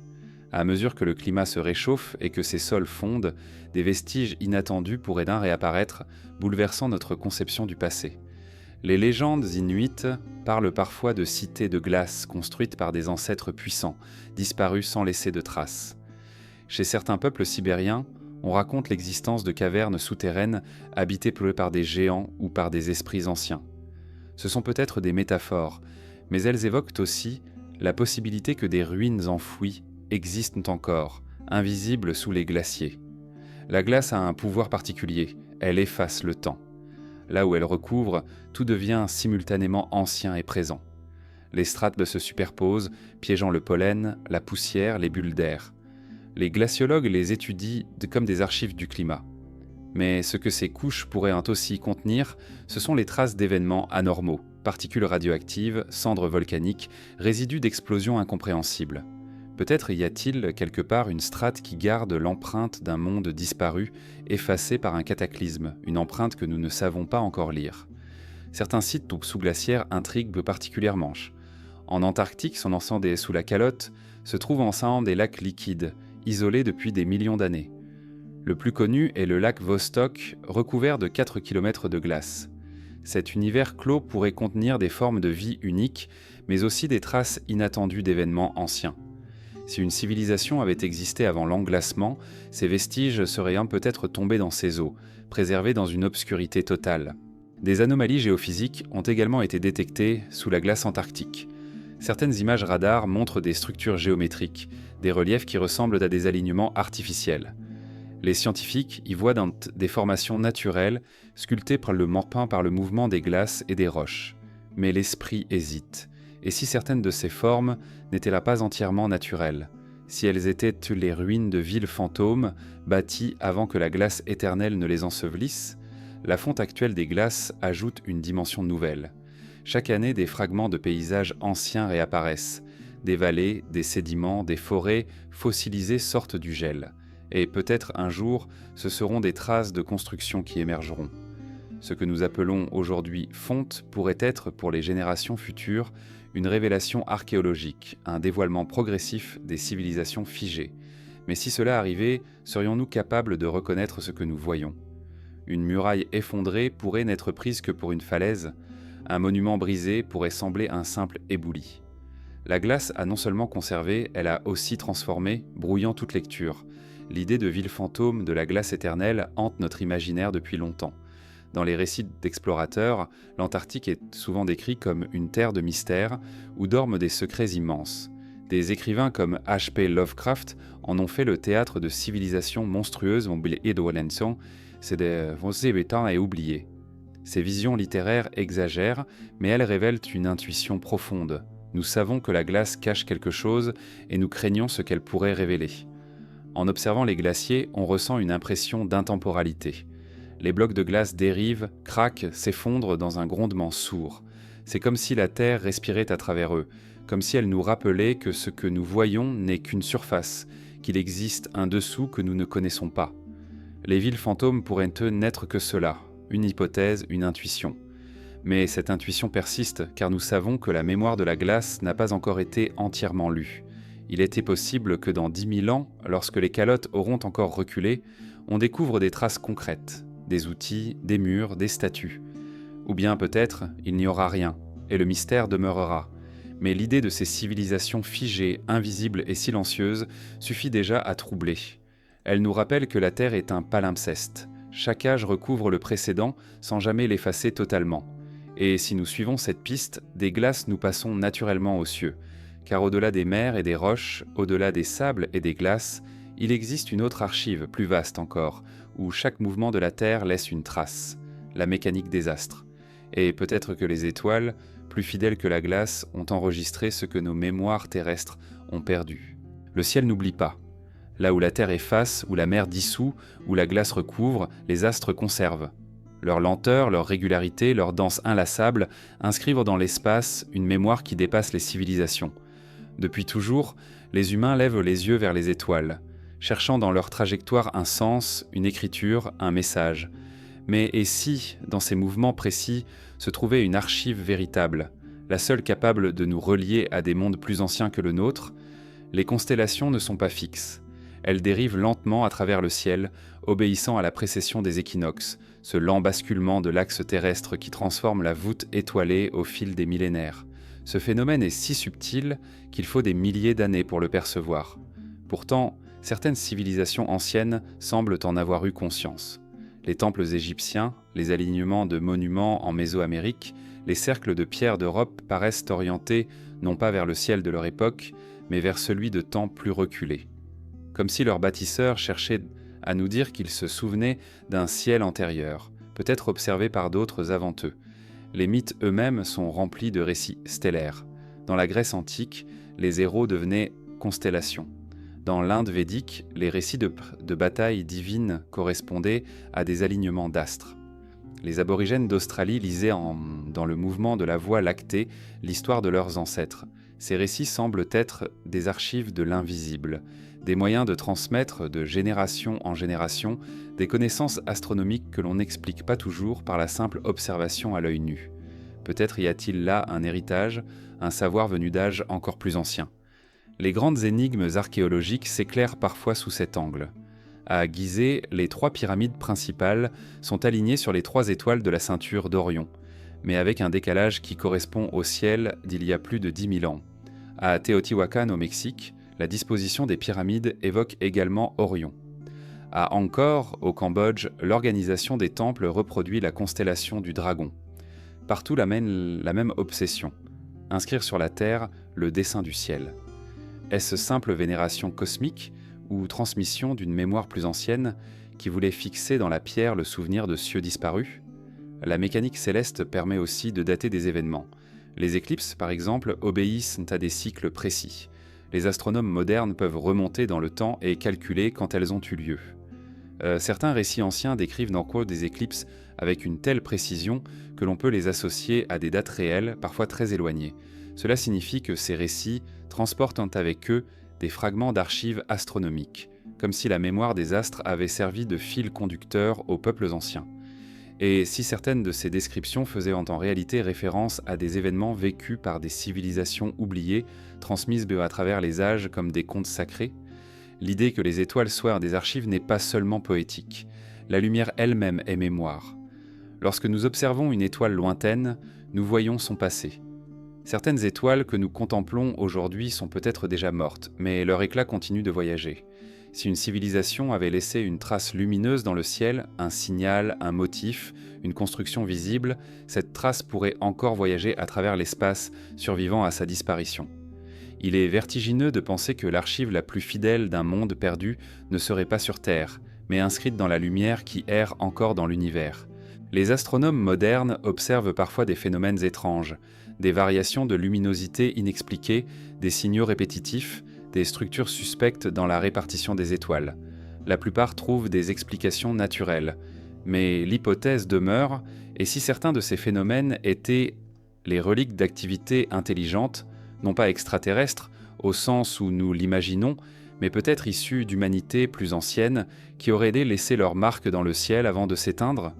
À mesure que le climat se réchauffe et que ces sols fondent, des vestiges inattendus pourraient d'un réapparaître, bouleversant notre conception du passé. Les légendes inuites parlent parfois de cités de glace construites par des ancêtres puissants, disparus sans laisser de traces. Chez certains peuples sibériens, on raconte l'existence de cavernes souterraines habitées par des géants ou par des esprits anciens. Ce sont peut-être des métaphores, mais elles évoquent aussi la possibilité que des ruines enfouies existent encore, invisibles sous les glaciers. La glace a un pouvoir particulier, elle efface le temps. Là où elle recouvre, tout devient simultanément ancien et présent. Les strates se superposent, piégeant le pollen, la poussière, les bulles d'air. Les glaciologues les étudient comme des archives du climat. Mais ce que ces couches pourraient aussi contenir, ce sont les traces d'événements anormaux, particules radioactives, cendres volcaniques, résidus d'explosions incompréhensibles. Peut-être y a-t-il quelque part une strate qui garde l'empreinte d'un monde disparu, effacé par un cataclysme, une empreinte que nous ne savons pas encore lire. Certains sites sous-glaciaires intriguent particulièrement. En Antarctique, son ensemble sous la calotte, se trouvent ensemble des lacs liquides, isolés depuis des millions d'années. Le plus connu est le lac Vostok, recouvert de 4 km de glace. Cet univers clos pourrait contenir des formes de vie uniques, mais aussi des traces inattendues d'événements anciens. Si une civilisation avait existé avant l'englacement, ces vestiges seraient peut-être tombés dans ces eaux, préservés dans une obscurité totale. Des anomalies géophysiques ont également été détectées sous la glace antarctique. Certaines images radar montrent des structures géométriques, des reliefs qui ressemblent à des alignements artificiels. Les scientifiques y voient des formations naturelles, sculptées par le mouvement des glaces et des roches. Mais l'esprit hésite. Et si certaines de ces formes n'étaient pas entièrement naturelles, si elles étaient les ruines de villes fantômes bâties avant que la glace éternelle ne les ensevelisse, la fonte actuelle des glaces ajoute une dimension nouvelle. Chaque année, des fragments de paysages anciens réapparaissent. Des vallées, des sédiments, des forêts fossilisées sortent du gel. Et peut-être un jour, ce seront des traces de construction qui émergeront. Ce que nous appelons aujourd'hui fonte pourrait être, pour les générations futures, une révélation archéologique, un dévoilement progressif des civilisations figées. Mais si cela arrivait, serions-nous capables de reconnaître ce que nous voyons ? Une muraille effondrée pourrait n'être prise que pour une falaise, un monument brisé pourrait sembler un simple éboulis. La glace a non seulement conservé, elle a aussi transformé, brouillant toute lecture. L'idée de ville fantôme de la glace éternelle hante notre imaginaire depuis longtemps. Dans les récits d'explorateurs, l'Antarctique est souvent décrit comme une terre de mystère où dorment des secrets immenses. Des écrivains comme H.P. Lovecraft en ont fait le théâtre de civilisations monstrueuses c'est des vont et oubliés. Ces visions littéraires exagèrent, mais elles révèlent une intuition profonde. Nous savons que la glace cache quelque chose et nous craignons ce qu'elle pourrait révéler. En observant les glaciers, on ressent une impression d'intemporalité. Les blocs de glace dérivent, craquent, s'effondrent dans un grondement sourd. C'est comme si la Terre respirait à travers eux, comme si elle nous rappelait que ce que nous voyons n'est qu'une surface, qu'il existe un dessous que nous ne connaissons pas. Les villes fantômes pourraient n'être que cela, une hypothèse, une intuition. Mais cette intuition persiste, car nous savons que la mémoire de la glace n'a pas encore été entièrement lue. Il était possible que dans 10 000 ans, lorsque les calottes auront encore reculé, on découvre des traces concrètes, des outils, des murs, des statues. Ou bien peut-être, il n'y aura rien, et le mystère demeurera. Mais l'idée de ces civilisations figées, invisibles et silencieuses suffit déjà à troubler. Elle nous rappelle que la Terre est un palimpseste. Chaque âge recouvre le précédent sans jamais l'effacer totalement. Et si nous suivons cette piste, des glaces nous passons naturellement aux cieux. Car au-delà des mers et des roches, au-delà des sables et des glaces, il existe une autre archive, plus vaste encore, où chaque mouvement de la Terre laisse une trace, la mécanique des astres. Et peut-être que les étoiles, plus fidèles que la glace, ont enregistré ce que nos mémoires terrestres ont perdu. Le ciel n'oublie pas. Là où la terre efface, où la mer dissout, où la glace recouvre, les astres conservent. Leur lenteur, leur régularité, leur danse inlassable inscrivent dans l'espace une mémoire qui dépasse les civilisations. Depuis toujours, les humains lèvent les yeux vers les étoiles, cherchant dans leur trajectoire un sens, une écriture, un message. Mais et si, dans ces mouvements précis, se trouvait une archive véritable, la seule capable de nous relier à des mondes plus anciens que le nôtre? Les constellations ne sont pas fixes. Elles dérivent lentement à travers le ciel, obéissant à la précession des équinoxes, ce lent basculement de l'axe terrestre qui transforme la voûte étoilée au fil des millénaires. Ce phénomène est si subtil qu'il faut des milliers d'années pour le percevoir. Pourtant, certaines civilisations anciennes semblent en avoir eu conscience. Les temples égyptiens, les alignements de monuments en Mésoamérique, les cercles de pierre d'Europe paraissent orientés non pas vers le ciel de leur époque, mais vers celui de temps plus reculés. Comme si leurs bâtisseurs cherchaient à nous dire qu'ils se souvenaient d'un ciel antérieur, peut-être observé par d'autres avant eux. Les mythes eux-mêmes sont remplis de récits stellaires. Dans la Grèce antique, les héros devenaient constellations. Dans l'Inde védique, les récits de batailles divines correspondaient à des alignements d'astres. Les aborigènes d'Australie lisaient dans le mouvement de la Voie lactée l'histoire de leurs ancêtres. Ces récits semblent être des archives de l'invisible, des moyens de transmettre de génération en génération des connaissances astronomiques que l'on n'explique pas toujours par la simple observation à l'œil nu. Peut-être y a-t-il là un héritage, un savoir venu d'âges encore plus anciens. Les grandes énigmes archéologiques s'éclairent parfois sous cet angle. À Gizeh, les 3 pyramides principales sont alignées sur les 3 étoiles de la ceinture d'Orion, mais avec un décalage qui correspond au ciel d'il y a plus de 10 000 ans. À Teotihuacan, au Mexique, la disposition des pyramides évoque également Orion. À Angkor, au Cambodge, l'organisation des temples reproduit la constellation du dragon. Partout la même obsession, inscrire sur la terre le dessin du ciel. Est-ce simple vénération cosmique ou transmission d'une mémoire plus ancienne qui voulait fixer dans la pierre le souvenir de cieux disparus? La mécanique céleste permet aussi de dater des événements. Les éclipses, par exemple, obéissent à des cycles précis. Les astronomes modernes peuvent remonter dans le temps et calculer quand elles ont eu lieu. Certains récits anciens décrivent des éclipses avec une telle précision que l'on peut les associer à des dates réelles, parfois très éloignées. Cela signifie que ces récits transportent avec eux des fragments d'archives astronomiques, comme si la mémoire des astres avait servi de fil conducteur aux peuples anciens. Et si certaines de ces descriptions faisaient en réalité référence à des événements vécus par des civilisations oubliées, transmises à travers les âges comme des contes sacrés, l'idée que les étoiles soient des archives n'est pas seulement poétique. La lumière elle-même est mémoire. Lorsque nous observons une étoile lointaine, nous voyons son passé. Certaines étoiles que nous contemplons aujourd'hui sont peut-être déjà mortes, mais leur éclat continue de voyager. Si une civilisation avait laissé une trace lumineuse dans le ciel, un signal, un motif, une construction visible, cette trace pourrait encore voyager à travers l'espace, survivant à sa disparition. Il est vertigineux de penser que l'archive la plus fidèle d'un monde perdu ne serait pas sur Terre, mais inscrite dans la lumière qui erre encore dans l'univers. Les astronomes modernes observent parfois des phénomènes étranges, des variations de luminosité inexpliquées, des signaux répétitifs, des structures suspectes dans la répartition des étoiles. La plupart trouvent des explications naturelles, mais l'hypothèse demeure, et si certains de ces phénomènes étaient les reliques d'activités intelligentes, non pas extraterrestres, au sens où nous l'imaginons, mais peut-être issus d'humanités plus anciennes qui auraient laissé leur marque dans le ciel avant de s'éteindre?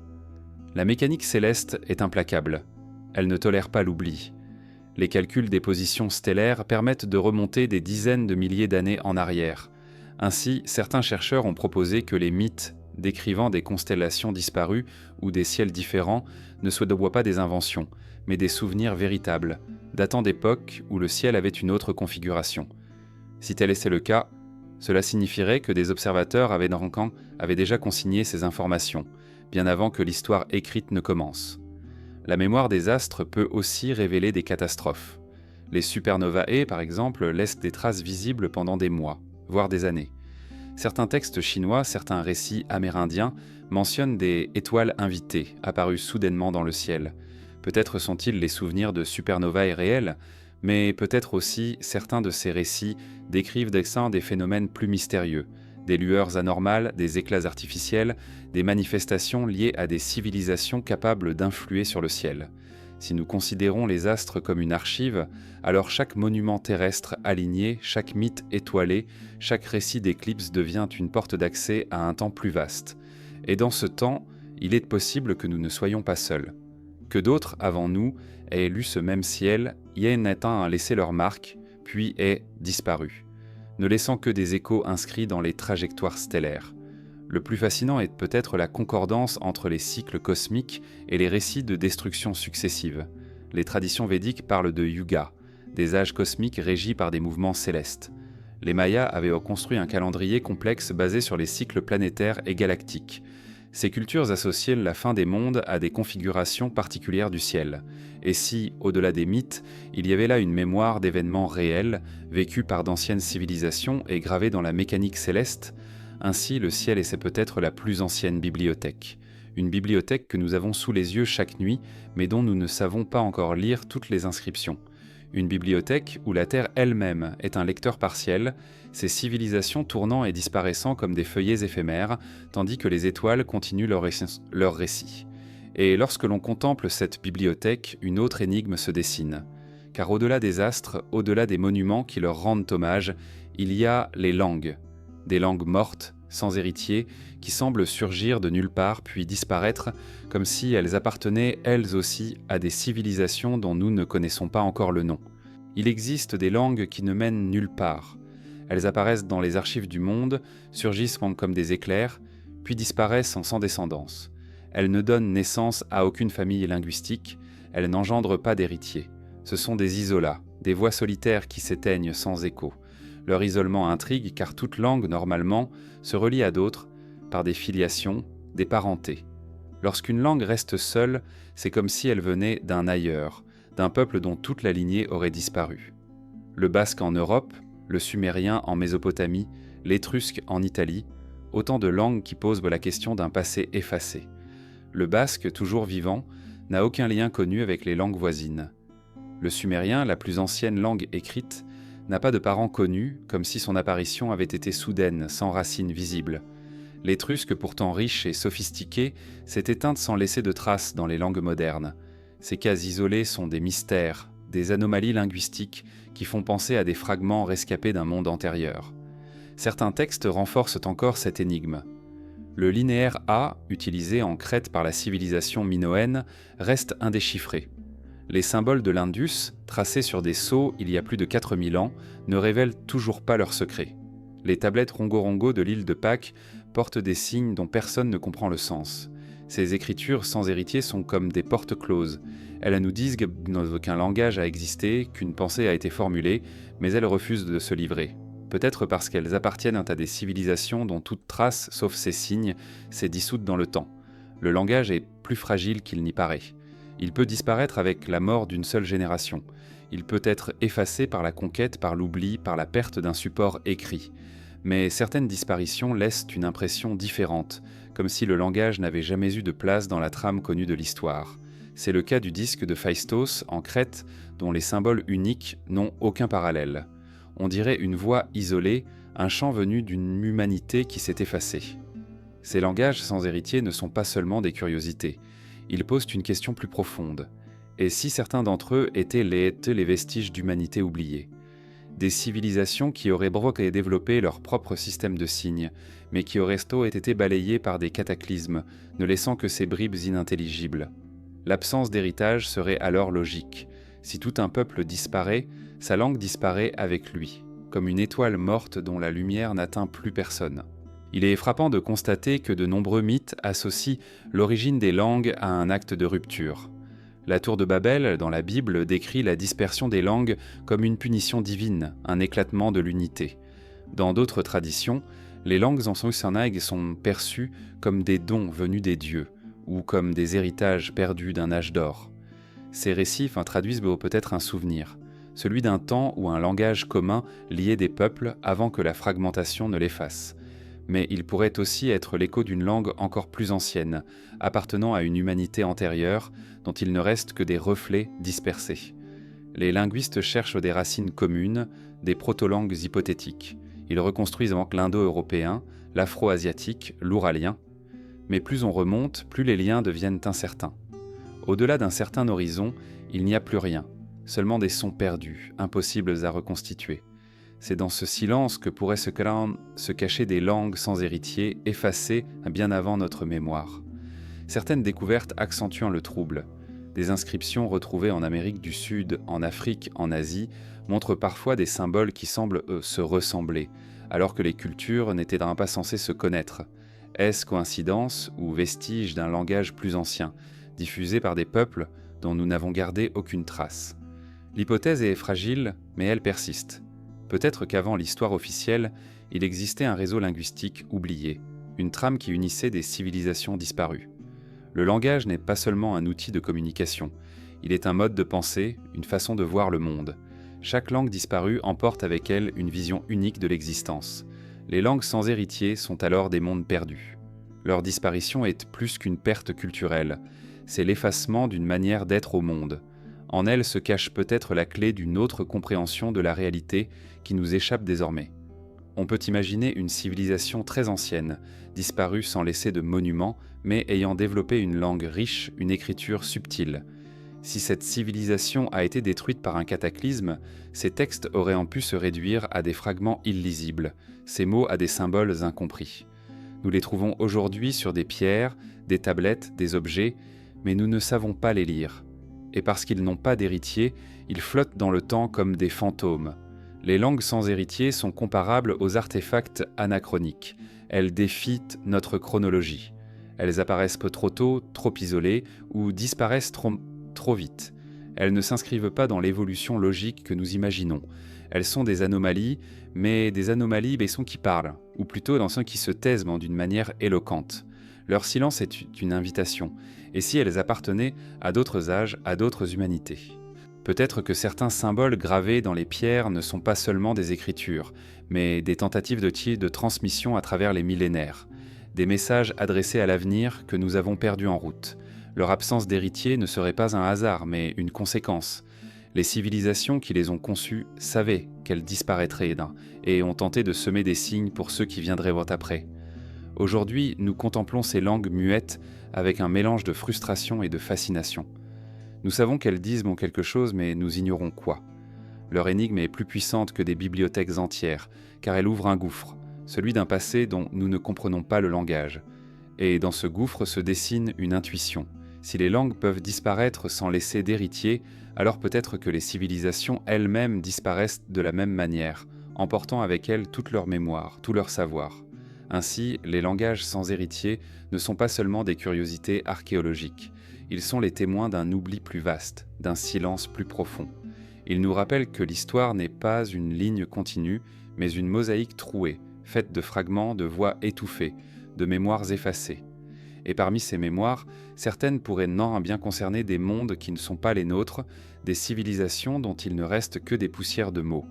La mécanique céleste est implacable. Elle ne tolère pas l'oubli. Les calculs des positions stellaires permettent de remonter des dizaines de milliers d'années en arrière. Ainsi, certains chercheurs ont proposé que les mythes décrivant des constellations disparues ou des ciels différents ne soient pas des inventions, mais des souvenirs véritables, datant d'époques où le ciel avait une autre configuration. Si tel était le cas, cela signifierait que des observateurs avaient déjà consigné ces informations, bien avant que l'histoire écrite ne commence. La mémoire des astres peut aussi révéler des catastrophes. Les supernovae, par exemple, laissent des traces visibles pendant des mois, voire des années. Certains textes chinois, certains récits amérindiens mentionnent des étoiles invitées, apparues soudainement dans le ciel. Peut-être sont-ils les souvenirs de supernovae réels, mais peut-être aussi certains de ces récits décrivent des phénomènes plus mystérieux, des lueurs anormales, des éclats artificiels, des manifestations liées à des civilisations capables d'influer sur le ciel. Si nous considérons les astres comme une archive, alors chaque monument terrestre aligné, chaque mythe étoilé, chaque récit d'éclipse devient une porte d'accès à un temps plus vaste. Et dans ce temps, il est possible que nous ne soyons pas seuls. Que d'autres, avant nous, aient lu ce même ciel, y aient laissé leur marque, puis aient disparu, ne laissant que des échos inscrits dans les trajectoires stellaires. Le plus fascinant est peut-être la concordance entre les cycles cosmiques et les récits de destruction successives. Les traditions védiques parlent de yuga, des âges cosmiques régis par des mouvements célestes. Les Mayas avaient construit un calendrier complexe basé sur les cycles planétaires et galactiques. Ces cultures associaient la fin des mondes à des configurations particulières du ciel. Et si, au-delà des mythes, il y avait là une mémoire d'événements réels, vécus par d'anciennes civilisations et gravés dans la mécanique céleste, ainsi le ciel est peut-être la plus ancienne bibliothèque. Une bibliothèque que nous avons sous les yeux chaque nuit, mais dont nous ne savons pas encore lire toutes les inscriptions. Une bibliothèque où la Terre elle-même est un lecteur partiel, ces civilisations tournant et disparaissant comme des feuillets éphémères, tandis que les étoiles continuent leur récit. Et lorsque l'on contemple cette bibliothèque, une autre énigme se dessine. Car au-delà des astres, au-delà des monuments qui leur rendent hommage, il y a les langues. Des langues mortes, sans héritier, qui semblent surgir de nulle part puis disparaître, comme si elles appartenaient elles aussi à des civilisations dont nous ne connaissons pas encore le nom. Il existe des langues qui ne mènent nulle part. Elles apparaissent dans les archives du monde, surgissent comme des éclairs, puis disparaissent sans descendance. Elles ne donnent naissance à aucune famille linguistique, elles n'engendrent pas d'héritiers. Ce sont des isolats, des voix solitaires qui s'éteignent sans écho. Leur isolement intrigue car toute langue, normalement, se relie à d'autres par des filiations, des parentés. Lorsqu'une langue reste seule, c'est comme si elle venait d'un ailleurs, d'un peuple dont toute la lignée aurait disparu. Le basque en Europe, le sumérien en Mésopotamie, l'étrusque en Italie, autant de langues qui posent la question d'un passé effacé. Le basque, toujours vivant, n'a aucun lien connu avec les langues voisines. Le sumérien, la plus ancienne langue écrite, n'a pas de parents connus, comme si son apparition avait été soudaine, sans racines visibles. L'étrusque, pourtant riche et sophistiquée, s'est éteinte sans laisser de traces dans les langues modernes. Ces cas isolés sont des mystères, des anomalies linguistiques qui font penser à des fragments rescapés d'un monde antérieur. Certains textes renforcent encore cette énigme. Le linéaire A, utilisé en Crète par la civilisation minoenne, reste indéchiffré. Les symboles de l'Indus, tracés sur des sceaux il y a plus de 4000 ans, ne révèlent toujours pas leur secret. Les tablettes Rongo-Rongo de l'île de Pâques portent des signes dont personne ne comprend le sens. Ces écritures sans héritier sont comme des portes closes. Elles nous disent qu'aucun langage a existé, qu'une pensée a été formulée, mais elles refusent de se livrer. Peut-être parce qu'elles appartiennent à des civilisations dont toute trace, sauf ces signes, s'est dissoute dans le temps. Le langage est plus fragile qu'il n'y paraît. Il peut disparaître avec la mort d'une seule génération. Il peut être effacé par la conquête, par l'oubli, par la perte d'un support écrit. Mais certaines disparitions laissent une impression différente, comme si le langage n'avait jamais eu de place dans la trame connue de l'histoire. C'est le cas du disque de Phaistos en Crète, dont les symboles uniques n'ont aucun parallèle. On dirait une voix isolée, un chant venu d'une humanité qui s'est effacée. Ces langages sans héritier ne sont pas seulement des curiosités. Ils posent une question plus profonde. Et si certains d'entre eux étaient les vestiges d'humanité oubliés? Des civilisations qui auraient développé leur propre système de signes, mais qui auraient été balayées par des cataclysmes, ne laissant que ces bribes inintelligibles. L'absence d'héritage serait alors logique. Si tout un peuple disparaît, sa langue disparaît avec lui, comme une étoile morte dont la lumière n'atteint plus personne. Il est frappant de constater que de nombreux mythes associent l'origine des langues à un acte de rupture. La tour de Babel, dans la Bible, décrit la dispersion des langues comme une punition divine, un éclatement de l'unité. Dans d'autres traditions, les langues en Sangsanag sont perçues comme des dons venus des dieux, ou comme des héritages perdus d'un âge d'or. Ces récits traduisent peut-être un souvenir, celui d'un temps où un langage commun liait des peuples avant que la fragmentation ne l'efface. mais il pourrait aussi être l'écho d'une langue encore plus ancienne, appartenant à une humanité antérieure, dont il ne reste que des reflets dispersés. Les linguistes cherchent des racines communes, des proto-langues hypothétiques. Ils reconstruisent donc l'indo-européen, l'afro-asiatique, l'ouralien. Mais plus on remonte, plus les liens deviennent incertains. Au-delà d'un certain horizon, il n'y a plus rien, seulement des sons perdus, impossibles à reconstituer. C'est dans ce silence que pourraient se cacher des langues sans héritier, effacées bien avant notre mémoire. Certaines découvertes accentuant le trouble. Des inscriptions retrouvées en Amérique du Sud, en Afrique, en Asie, montrent parfois des symboles qui semblent, se ressembler, alors que les cultures n'étaient pas censées se connaître. Est-ce coïncidence ou vestige d'un langage plus ancien, diffusé par des peuples dont nous n'avons gardé aucune trace? L'hypothèse est fragile, mais elle persiste. Peut-être qu'avant l'histoire officielle, il existait un réseau linguistique oublié, une trame qui unissait des civilisations disparues. Le langage n'est pas seulement un outil de communication, il est un mode de pensée, une façon de voir le monde. Chaque langue disparue emporte avec elle une vision unique de l'existence. Les langues sans héritier sont alors des mondes perdus. Leur disparition est plus qu'une perte culturelle, c'est l'effacement d'une manière d'être au monde. En elle se cache peut-être la clé d'une autre compréhension de la réalité qui nous échappe désormais. On peut imaginer une civilisation très ancienne, disparue sans laisser de monuments, mais ayant développé une langue riche, une écriture subtile. Si cette civilisation a été détruite par un cataclysme, ces textes auraient pu se réduire à des fragments illisibles, ces mots à des symboles incompris. Nous les trouvons aujourd'hui sur des pierres, des tablettes, des objets, mais nous ne savons pas les lire. Et parce qu'ils n'ont pas d'héritier, ils flottent dans le temps comme des fantômes. Les langues sans héritier sont comparables aux artefacts anachroniques. Elles défient notre chronologie. Elles apparaissent trop tôt, trop isolées, ou disparaissent trop vite. Elles ne s'inscrivent pas dans l'évolution logique que nous imaginons. Elles sont des anomalies, mais des anomalies qui parlent, ou plutôt dans ceux qui se taisent d'une manière éloquente. Leur silence est une invitation, et si elles appartenaient à d'autres âges, à d'autres humanités. Peut-être que certains symboles gravés dans les pierres ne sont pas seulement des écritures, mais des tentatives de transmission à travers les millénaires, des messages adressés à l'avenir que nous avons perdus en route. Leur absence d'héritier ne serait pas un hasard, mais une conséquence. Les civilisations qui les ont conçues savaient qu'elles disparaîtraient et ont tenté de semer des signes pour ceux qui viendraient après. Aujourd'hui, nous contemplons ces langues muettes avec un mélange de frustration et de fascination. Nous savons qu'elles disent quelque chose, mais nous ignorons quoi. Leur énigme est plus puissante que des bibliothèques entières, car elle ouvre un gouffre, celui d'un passé dont nous ne comprenons pas le langage. Et dans ce gouffre se dessine une intuition. Si les langues peuvent disparaître sans laisser d'héritier, alors peut-être que les civilisations elles-mêmes disparaissent de la même manière, emportant avec elles toute leur mémoire, tout leur savoir. Ainsi, les langages sans héritier ne sont pas seulement des curiosités archéologiques, ils sont les témoins d'un oubli plus vaste, d'un silence plus profond. Ils nous rappellent que l'histoire n'est pas une ligne continue, mais une mosaïque trouée, faite de fragments de voix étouffées, de mémoires effacées. Et parmi ces mémoires, certaines pourraient bien concerner des mondes qui ne sont pas les nôtres, des civilisations dont il ne reste que des poussières de mots.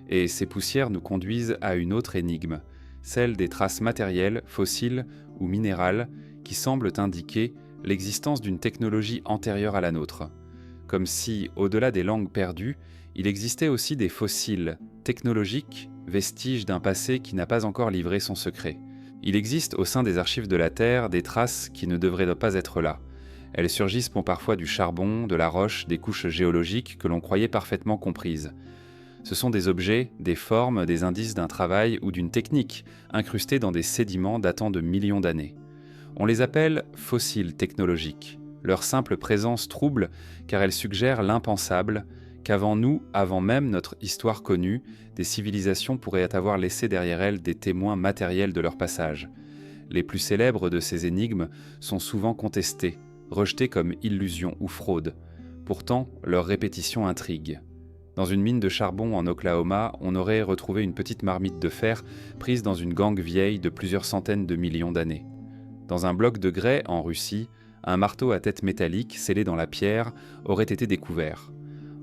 Et ces poussières nous conduisent à une autre énigme, celle des traces matérielles, fossiles ou minérales qui semblent indiquer l'existence d'une technologie antérieure à la nôtre. Comme si, au-delà des langues perdues, il existait aussi des fossiles technologiques, vestiges d'un passé qui n'a pas encore livré son secret. Il existe au sein des archives de la Terre des traces qui ne devraient pas être là. Elles surgissent parfois du charbon, de la roche, des couches géologiques que l'on croyait parfaitement comprises. Ce sont des objets, des formes, des indices d'un travail ou d'une technique incrustés dans des sédiments datant de millions d'années. On les appelle fossiles technologiques. Leur simple présence trouble car elle suggère l'impensable, qu'avant nous, avant même notre histoire connue, des civilisations pourraient avoir laissé derrière elles des témoins matériels de leur passage. Les plus célèbres de ces énigmes sont souvent contestées, rejetées comme illusions ou fraudes. Pourtant, leur répétition intrigue. Dans une mine de charbon en Oklahoma, on aurait retrouvé une petite marmite de fer prise dans une gangue vieille de plusieurs centaines de millions d'années. Dans un bloc de grès en Russie, un marteau à tête métallique scellé dans la pierre aurait été découvert.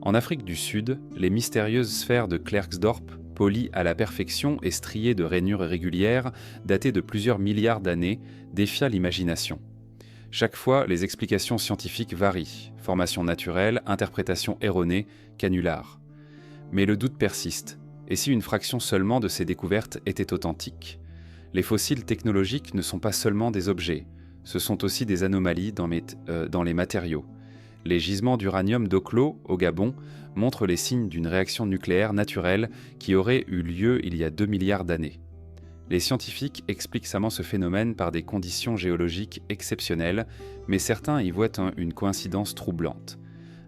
En Afrique du Sud, les mystérieuses sphères de Klerksdorp, poli à la perfection et strié de rainures régulières, daté de plusieurs milliards d'années, défia l'imagination. Chaque fois, les explications scientifiques varient, formation naturelle, interprétation erronée, canular. Mais le doute persiste, et si une fraction seulement de ces découvertes était authentique? Les fossiles technologiques ne sont pas seulement des objets, ce sont aussi des anomalies dans les matériaux. Les gisements d'uranium d'Oklo, au Gabon, montrent les signes d'une réaction nucléaire naturelle qui aurait eu lieu il y a 2 milliards d'années. Les scientifiques expliquent savamment ce phénomène par des conditions géologiques exceptionnelles, mais certains y voient une coïncidence troublante.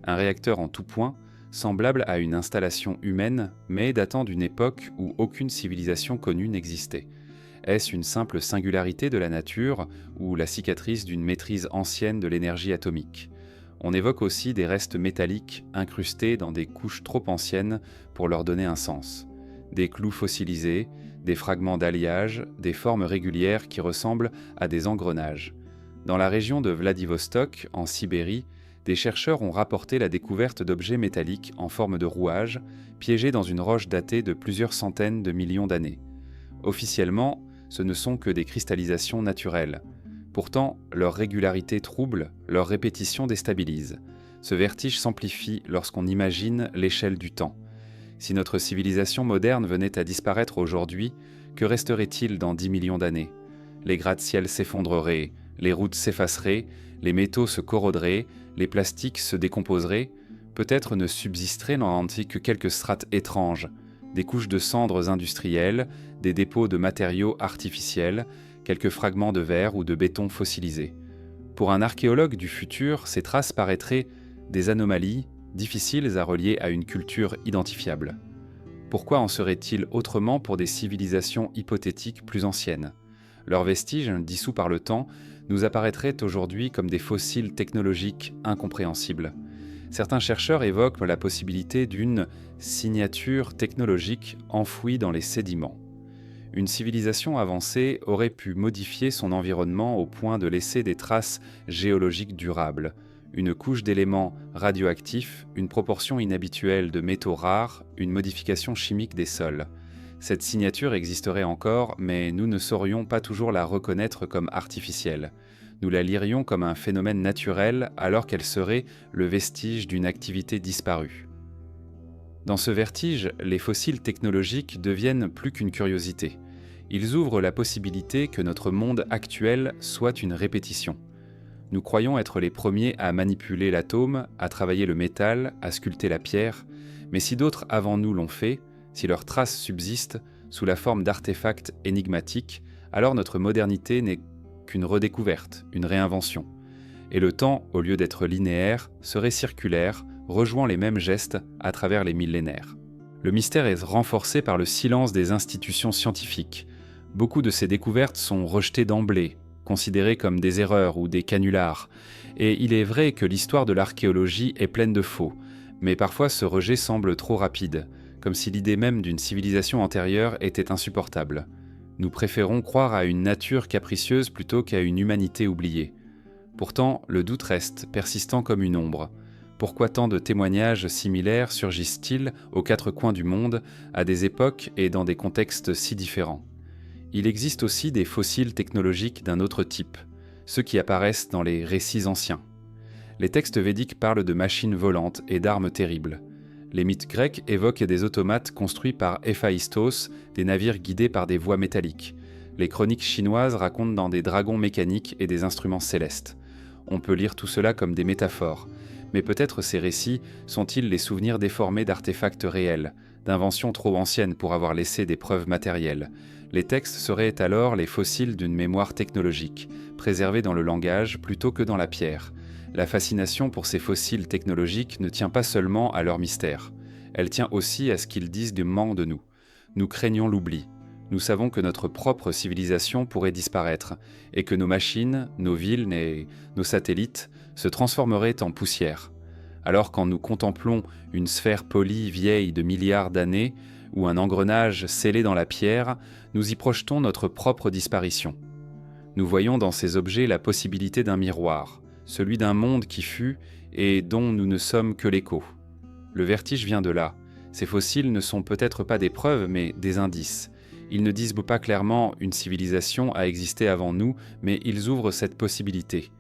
Un réacteur en tout point, semblable à une installation humaine, mais datant d'une époque où aucune civilisation connue n'existait. Est-ce une simple singularité de la nature ou la cicatrice d'une maîtrise ancienne de l'énergie atomique? On évoque aussi des restes métalliques incrustés dans des couches trop anciennes pour leur donner un sens. Des clous fossilisés, des fragments d'alliage, des formes régulières qui ressemblent à des engrenages. Dans la région de Vladivostok, en Sibérie, des chercheurs ont rapporté la découverte d'objets métalliques en forme de rouage, piégés dans une roche datée de plusieurs centaines de millions d'années. Officiellement, ce ne sont que des cristallisations naturelles. Pourtant, leur régularité trouble, leur répétition déstabilise. Ce vertige s'amplifie lorsqu'on imagine l'échelle du temps. Si notre civilisation moderne venait à disparaître aujourd'hui, que resterait-il dans 10 millions d'années? Les gratte-ciels s'effondreraient, les routes s'effaceraient, les métaux se corroderaient, les plastiques se décomposeraient. Peut-être ne subsisteraient dans l'Antique que quelques strates étranges, des couches de cendres industrielles, des dépôts de matériaux artificiels, quelques fragments de verre ou de béton fossilisés. Pour un archéologue du futur, ces traces paraîtraient des anomalies difficiles à relier à une culture identifiable. Pourquoi en serait-il autrement pour des civilisations hypothétiques plus anciennes? Leurs vestiges, dissous par le temps, nous apparaîtraient aujourd'hui comme des fossiles technologiques incompréhensibles. Certains chercheurs évoquent la possibilité d'une signature technologique enfouie dans les sédiments. Une civilisation avancée aurait pu modifier son environnement au point de laisser des traces géologiques durables, une couche d'éléments radioactifs, une proportion inhabituelle de métaux rares, une modification chimique des sols. Cette signature existerait encore, mais nous ne saurions pas toujours la reconnaître comme artificielle. Nous la lirions comme un phénomène naturel alors qu'elle serait le vestige d'une activité disparue. Dans ce vertige, les fossiles technologiques deviennent plus qu'une curiosité. Ils ouvrent la possibilité que notre monde actuel soit une répétition. Nous croyons être les premiers à manipuler l'atome, à travailler le métal, à sculpter la pierre, mais si d'autres avant nous l'ont fait, si leurs traces subsistent sous la forme d'artefacts énigmatiques, alors notre modernité n'est qu'une redécouverte, une réinvention. Et le temps, au lieu d'être linéaire, serait circulaire, rejoignant les mêmes gestes à travers les millénaires. Le mystère est renforcé par le silence des institutions scientifiques. Beaucoup de ces découvertes sont rejetées d'emblée, considérées comme des erreurs ou des canulars. Et il est vrai que l'histoire de l'archéologie est pleine de faux, mais parfois ce rejet semble trop rapide, comme si l'idée même d'une civilisation antérieure était insupportable. Nous préférons croire à une nature capricieuse plutôt qu'à une humanité oubliée. Pourtant, le doute reste, persistant comme une ombre. Pourquoi tant de témoignages similaires surgissent-ils aux quatre coins du monde, à des époques et dans des contextes si différents? Il existe aussi des fossiles technologiques d'un autre type, ceux qui apparaissent dans les récits anciens. Les textes védiques parlent de machines volantes et d'armes terribles. Les mythes grecs évoquent des automates construits par Héphaïstos, des navires guidés par des voies métalliques. Les chroniques chinoises racontent dans des dragons mécaniques et des instruments célestes. On peut lire tout cela comme des métaphores, mais peut-être ces récits sont-ils les souvenirs déformés d'artefacts réels, d'inventions trop anciennes pour avoir laissé des preuves matérielles. Les textes seraient alors les fossiles d'une mémoire technologique, préservés dans le langage plutôt que dans la pierre. La fascination pour ces fossiles technologiques ne tient pas seulement à leur mystère. Elle tient aussi à ce qu'ils disent du manque de nous. Nous craignons l'oubli. Nous savons que notre propre civilisation pourrait disparaître, et que nos machines, nos villes et nos satellites se transformeraient en poussière. Alors quand nous contemplons une sphère polie vieille de milliards d'années, ou un engrenage scellé dans la pierre, nous y projetons notre propre disparition. Nous voyons dans ces objets la possibilité d'un miroir, celui d'un monde qui fut et dont nous ne sommes que l'écho. Le vertige vient de là. Ces fossiles ne sont peut-être pas des preuves, mais des indices. Ils ne disent pas clairement une civilisation a existé avant nous, mais ils ouvrent cette possibilité.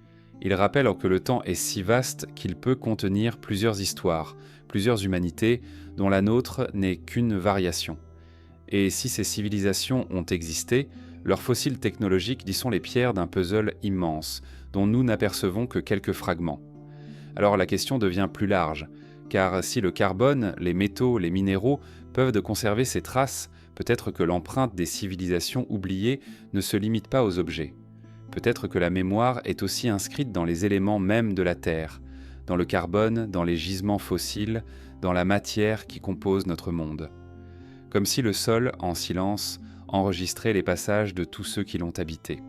Ils rappellent que le temps est si vaste qu'il peut contenir plusieurs histoires, plusieurs humanités, dont la nôtre n'est qu'une variation. Et si ces civilisations ont existé, leurs fossiles technologiques y sont les pierres d'un puzzle immense, dont nous n'apercevons que quelques fragments. Alors la question devient plus large, car si le carbone, les métaux, les minéraux peuvent conserver ces traces, peut-être que l'empreinte des civilisations oubliées ne se limite pas aux objets. Peut-être que la mémoire est aussi inscrite dans les éléments mêmes de la Terre, dans le carbone, dans les gisements fossiles, dans la matière qui compose notre monde. Comme si le sol, en silence, enregistrait les passages de tous ceux qui l'ont habité.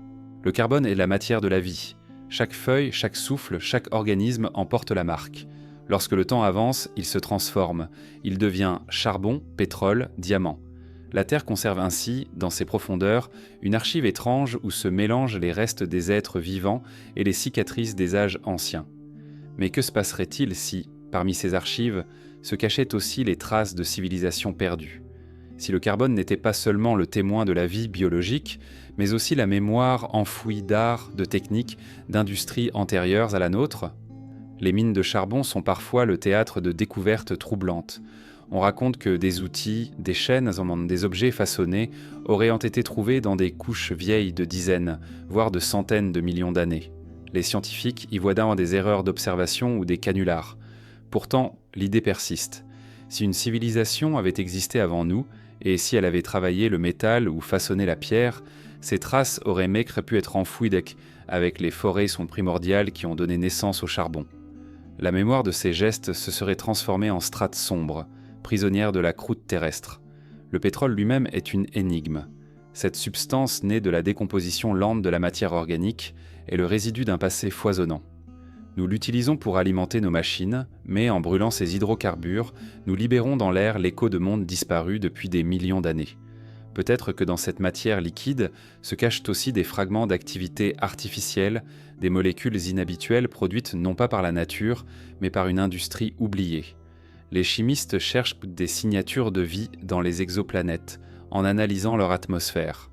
Le carbone est la matière de la vie. Chaque feuille, chaque souffle, chaque organisme en porte la marque. Lorsque le temps avance, il se transforme. Il devient charbon, pétrole, diamant. La Terre conserve ainsi, dans ses profondeurs, une archive étrange où se mélangent les restes des êtres vivants et les cicatrices des âges anciens. Mais que se passerait-il si, parmi ces archives, se cachaient aussi les traces de civilisations perdues ? Si le carbone n'était pas seulement le témoin de la vie biologique, mais aussi la mémoire enfouie d'art, de techniques, d'industries antérieures à la nôtre ? Les mines de charbon sont parfois le théâtre de découvertes troublantes. On raconte que des outils, des chaînes, des objets façonnés auraient été trouvés dans des couches vieilles de dizaines, voire de centaines de millions d'années. Les scientifiques y voient dans des erreurs d'observation ou des canulars. Pourtant, l'idée persiste. Si une civilisation avait existé avant nous, et si elle avait travaillé le métal ou façonné la pierre, ces traces auraient pu être enfouies avec les forêts sont primordiales qui ont donné naissance au charbon. La mémoire de ces gestes se serait transformée en strates sombres, prisonnières de la croûte terrestre. Le pétrole lui-même est une énigme. Cette substance née de la décomposition lente de la matière organique est le résidu d'un passé foisonnant. Nous l'utilisons pour alimenter nos machines, mais en brûlant ces hydrocarbures, nous libérons dans l'air l'écho de mondes disparus depuis des millions d'années. Peut-être que dans cette matière liquide se cachent aussi des fragments d'activité artificielle, des molécules inhabituelles produites non pas par la nature, mais par une industrie oubliée. Les chimistes cherchent des signatures de vie dans les exoplanètes, en analysant leur atmosphère.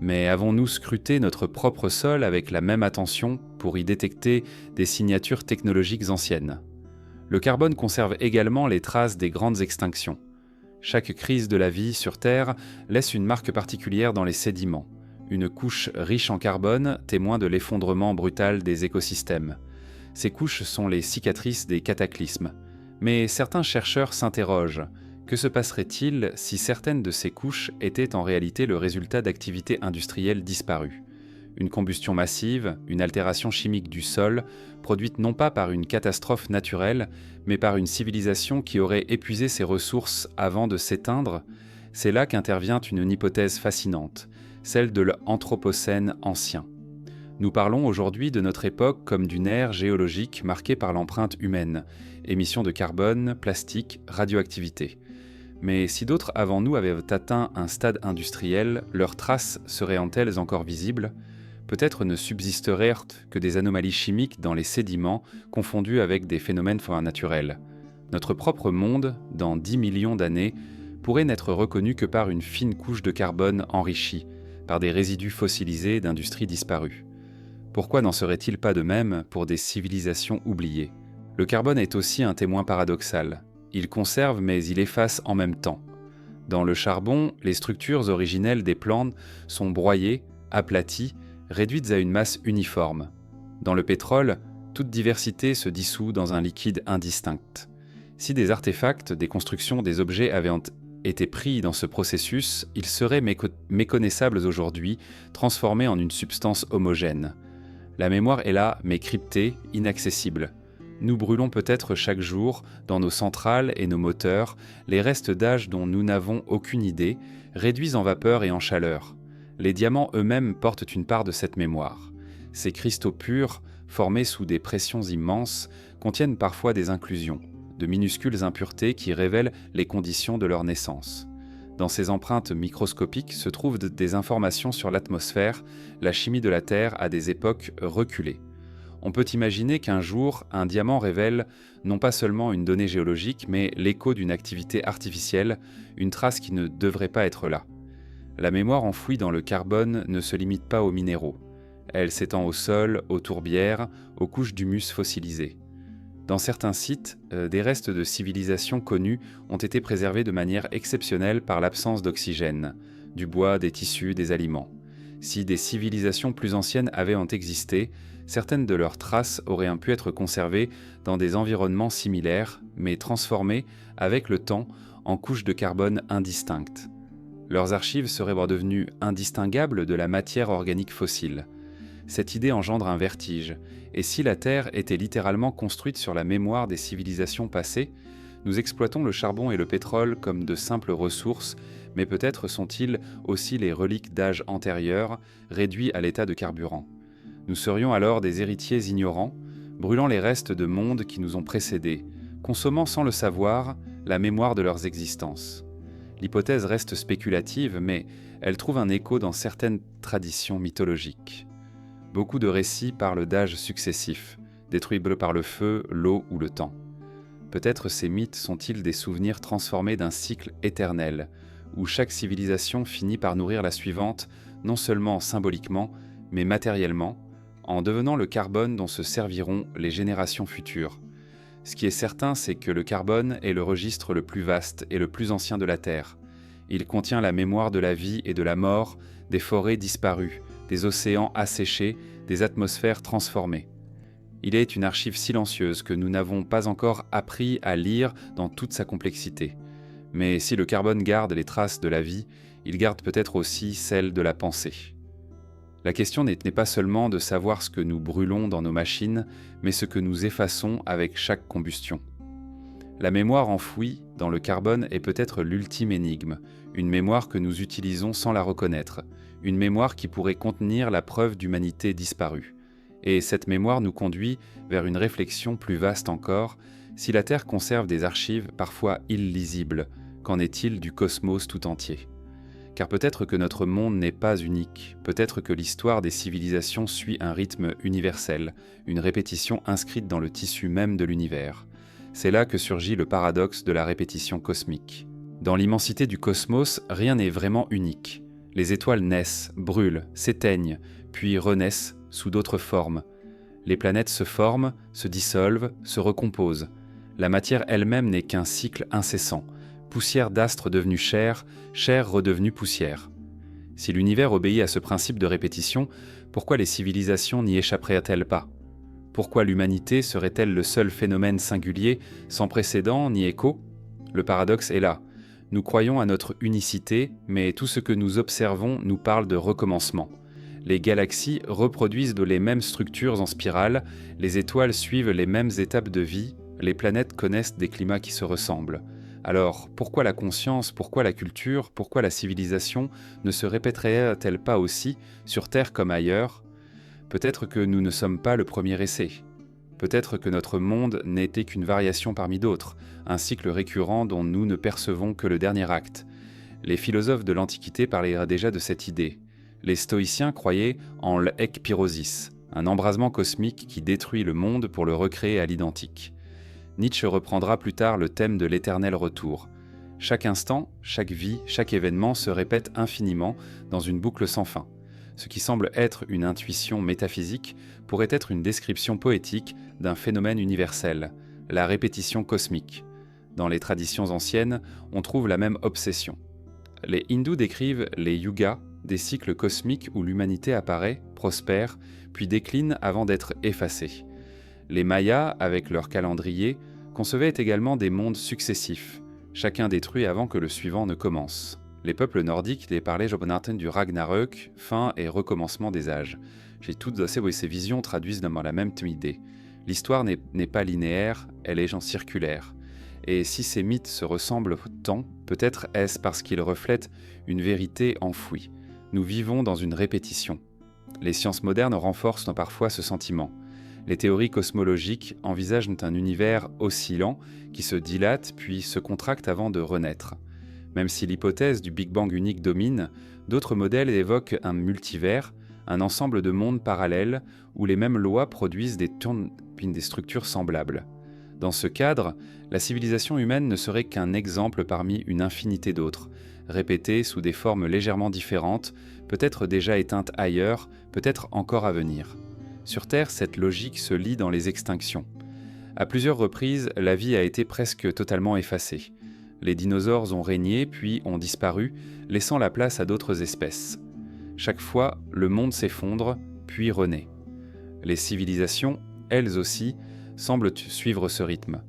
Mais avons-nous scruté notre propre sol avec la même attention pour y détecter des signatures technologiques anciennes ? Le carbone conserve également les traces des grandes extinctions. Chaque crise de la vie sur Terre laisse une marque particulière dans les sédiments, une couche riche en carbone, témoin de l'effondrement brutal des écosystèmes. Ces couches sont les cicatrices des cataclysmes. Mais certains chercheurs s'interrogent. Que se passerait-il si certaines de ces couches étaient en réalité le résultat d'activités industrielles disparues ? Une combustion massive, une altération chimique du sol, produite non pas par une catastrophe naturelle, mais par une civilisation qui aurait épuisé ses ressources avant de s'éteindre, c'est là qu'intervient une hypothèse fascinante, celle de l'Anthropocène ancien. Nous parlons aujourd'hui de notre époque comme d'une ère géologique marquée par l'empreinte humaine, émissions de carbone, plastique, radioactivité. Mais si d'autres avant nous avaient atteint un stade industriel, leurs traces seraient-elles encore visibles ? Peut-être ne subsisteraient que des anomalies chimiques dans les sédiments confondus avec des phénomènes naturels. Notre propre monde, dans 10 millions d'années, pourrait n'être reconnu que par une fine couche de carbone enrichie, par des résidus fossilisés d'industries disparues. Pourquoi n'en serait-il pas de même pour des civilisations oubliées ? Le carbone est aussi un témoin paradoxal. Il conserve mais il efface en même temps. Dans le charbon, les structures originelles des plantes sont broyées, aplaties, réduites à une masse uniforme. Dans le pétrole, toute diversité se dissout dans un liquide indistinct. Si des artefacts, des constructions, des objets avaient été pris dans ce processus, ils seraient méconnaissables aujourd'hui, transformés en une substance homogène. La mémoire est là, mais cryptée, inaccessible. Nous brûlons peut-être chaque jour, dans nos centrales et nos moteurs, les restes d'âge dont nous n'avons aucune idée, réduits en vapeur et en chaleur. Les diamants eux-mêmes portent une part de cette mémoire. Ces cristaux purs, formés sous des pressions immenses, contiennent parfois des inclusions, de minuscules impuretés qui révèlent les conditions de leur naissance. Dans ces empreintes microscopiques se trouvent des informations sur l'atmosphère, la chimie de la Terre à des époques reculées. On peut imaginer qu'un jour, un diamant révèle non pas seulement une donnée géologique, mais l'écho d'une activité artificielle, une trace qui ne devrait pas être là. La mémoire enfouie dans le carbone ne se limite pas aux minéraux. Elle s'étend au sol, aux tourbières, aux couches d'humus fossilisées. Dans certains sites, des restes de civilisations connues ont été préservés de manière exceptionnelle par l'absence d'oxygène, du bois, des tissus, des aliments. Si des civilisations plus anciennes avaient existé, certaines de leurs traces auraient pu être conservées dans des environnements similaires, mais transformées, avec le temps, en couches de carbone indistinctes. Leurs archives seraient devenues indistinguables de la matière organique fossile. Cette idée engendre un vertige, et si la Terre était littéralement construite sur la mémoire des civilisations passées, nous exploitons le charbon et le pétrole comme de simples ressources, mais peut-être sont-ils aussi les reliques d'âges antérieurs, réduits à l'état de carburant. Nous serions alors des héritiers ignorants, brûlant les restes de mondes qui nous ont précédés, consommant sans le savoir la mémoire de leurs existences. L'hypothèse reste spéculative, mais elle trouve un écho dans certaines traditions mythologiques. Beaucoup de récits parlent d'âges successifs, détruits par le feu, l'eau ou le temps. Peut-être ces mythes sont-ils des souvenirs transformés d'un cycle éternel, où chaque civilisation finit par nourrir la suivante, non seulement symboliquement, mais matériellement, en devenant le carbone dont se serviront les générations futures. Ce qui est certain, c'est que le carbone est le registre le plus vaste et le plus ancien de la Terre. Il contient la mémoire de la vie et de la mort, des forêts disparues, des océans asséchés, des atmosphères transformées. Il est une archive silencieuse que nous n'avons pas encore appris à lire dans toute sa complexité. Mais si le carbone garde les traces de la vie, il garde peut-être aussi celles de la pensée. La question n'est pas seulement de savoir ce que nous brûlons dans nos machines, mais ce que nous effaçons avec chaque combustion. La mémoire enfouie dans le carbone est peut-être l'ultime énigme, une mémoire que nous utilisons sans la reconnaître, une mémoire qui pourrait contenir la preuve d'humanité disparue. Et cette mémoire nous conduit vers une réflexion plus vaste encore. Si la Terre conserve des archives parfois illisibles, qu'en est-il du cosmos tout entier ? Car peut-être que notre monde n'est pas unique, peut-être que l'histoire des civilisations suit un rythme universel, une répétition inscrite dans le tissu même de l'univers. C'est là que surgit le paradoxe de la répétition cosmique. Dans l'immensité du cosmos, rien n'est vraiment unique. Les étoiles naissent, brûlent, s'éteignent, puis renaissent sous d'autres formes. Les planètes se forment, se dissolvent, se recomposent. La matière elle-même n'est qu'un cycle incessant. Poussière d'astres devenue chair, chair redevenue poussière. Si l'univers obéit à ce principe de répétition, pourquoi les civilisations n'y échapperaient-elles pas ? Pourquoi l'humanité serait-elle le seul phénomène singulier, sans précédent ni écho ? Le paradoxe est là. Nous croyons à notre unicité, mais tout ce que nous observons nous parle de recommencement. Les galaxies reproduisent les mêmes structures en spirale, les étoiles suivent les mêmes étapes de vie, les planètes connaissent des climats qui se ressemblent. Alors, pourquoi la conscience, pourquoi la culture, pourquoi la civilisation ne se répéterait-elle pas aussi, sur Terre comme ailleurs ? Peut-être que nous ne sommes pas le premier essai. Peut-être que notre monde n'était qu'une variation parmi d'autres, un cycle récurrent dont nous ne percevons que le dernier acte. Les philosophes de l'Antiquité parlaient déjà de cette idée. Les stoïciens croyaient en l'ekpyrosis, un embrasement cosmique qui détruit le monde pour le recréer à l'identique. Nietzsche reprendra plus tard le thème de l'éternel retour. Chaque instant, chaque vie, chaque événement se répète infiniment dans une boucle sans fin. Ce qui semble être une intuition métaphysique pourrait être une description poétique d'un phénomène universel, la répétition cosmique. Dans les traditions anciennes, on trouve la même obsession. Les hindous décrivent les yugas, des cycles cosmiques où l'humanité apparaît, prospère, puis décline avant d'être effacée. Les Mayas, avec leur calendrier, concevaient également des mondes successifs, chacun détruit avant que le suivant ne commence. Les peuples nordiques les parlaient du Ragnarök, fin et recommencement des âges. J'ai toutes ces visions traduisent dans la même idée. L'histoire n'est pas linéaire, elle est circulaire. Et si ces mythes se ressemblent tant, peut-être est-ce parce qu'ils reflètent une vérité enfouie. Nous vivons dans une répétition. Les sciences modernes renforcent parfois ce sentiment. Les théories cosmologiques envisagent un univers oscillant qui se dilate puis se contracte avant de renaître. Même si l'hypothèse du Big Bang unique domine, d'autres modèles évoquent un multivers, un ensemble de mondes parallèles où les mêmes lois produisent des structures semblables. Dans ce cadre, la civilisation humaine ne serait qu'un exemple parmi une infinité d'autres, répétées sous des formes légèrement différentes, peut-être déjà éteintes ailleurs, peut-être encore à venir. Sur Terre, cette logique se lit dans les extinctions. À plusieurs reprises, la vie a été presque totalement effacée. Les dinosaures ont régné, puis ont disparu, laissant la place à d'autres espèces. Chaque fois, le monde s'effondre, puis renaît. Les civilisations, elles aussi, semblent suivre ce rythme.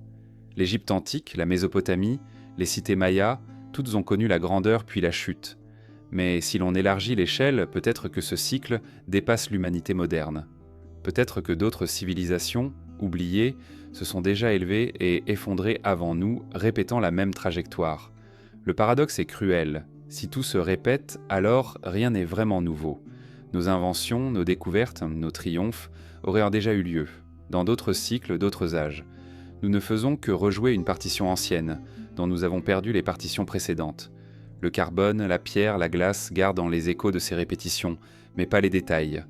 L'Égypte antique, la Mésopotamie, les cités mayas, toutes ont connu la grandeur puis la chute. Mais si l'on élargit l'échelle, peut-être que ce cycle dépasse l'humanité moderne. Peut-être que d'autres civilisations, oubliées, se sont déjà élevées et effondrées avant nous, répétant la même trajectoire. Le paradoxe est cruel. Si tout se répète, alors rien n'est vraiment nouveau. Nos inventions, nos découvertes, nos triomphes auraient déjà eu lieu, dans d'autres cycles, d'autres âges. Nous ne faisons que rejouer une partition ancienne, dont nous avons perdu les partitions précédentes. Le carbone, la pierre, la glace gardent en les échos de ces répétitions, mais pas les détails.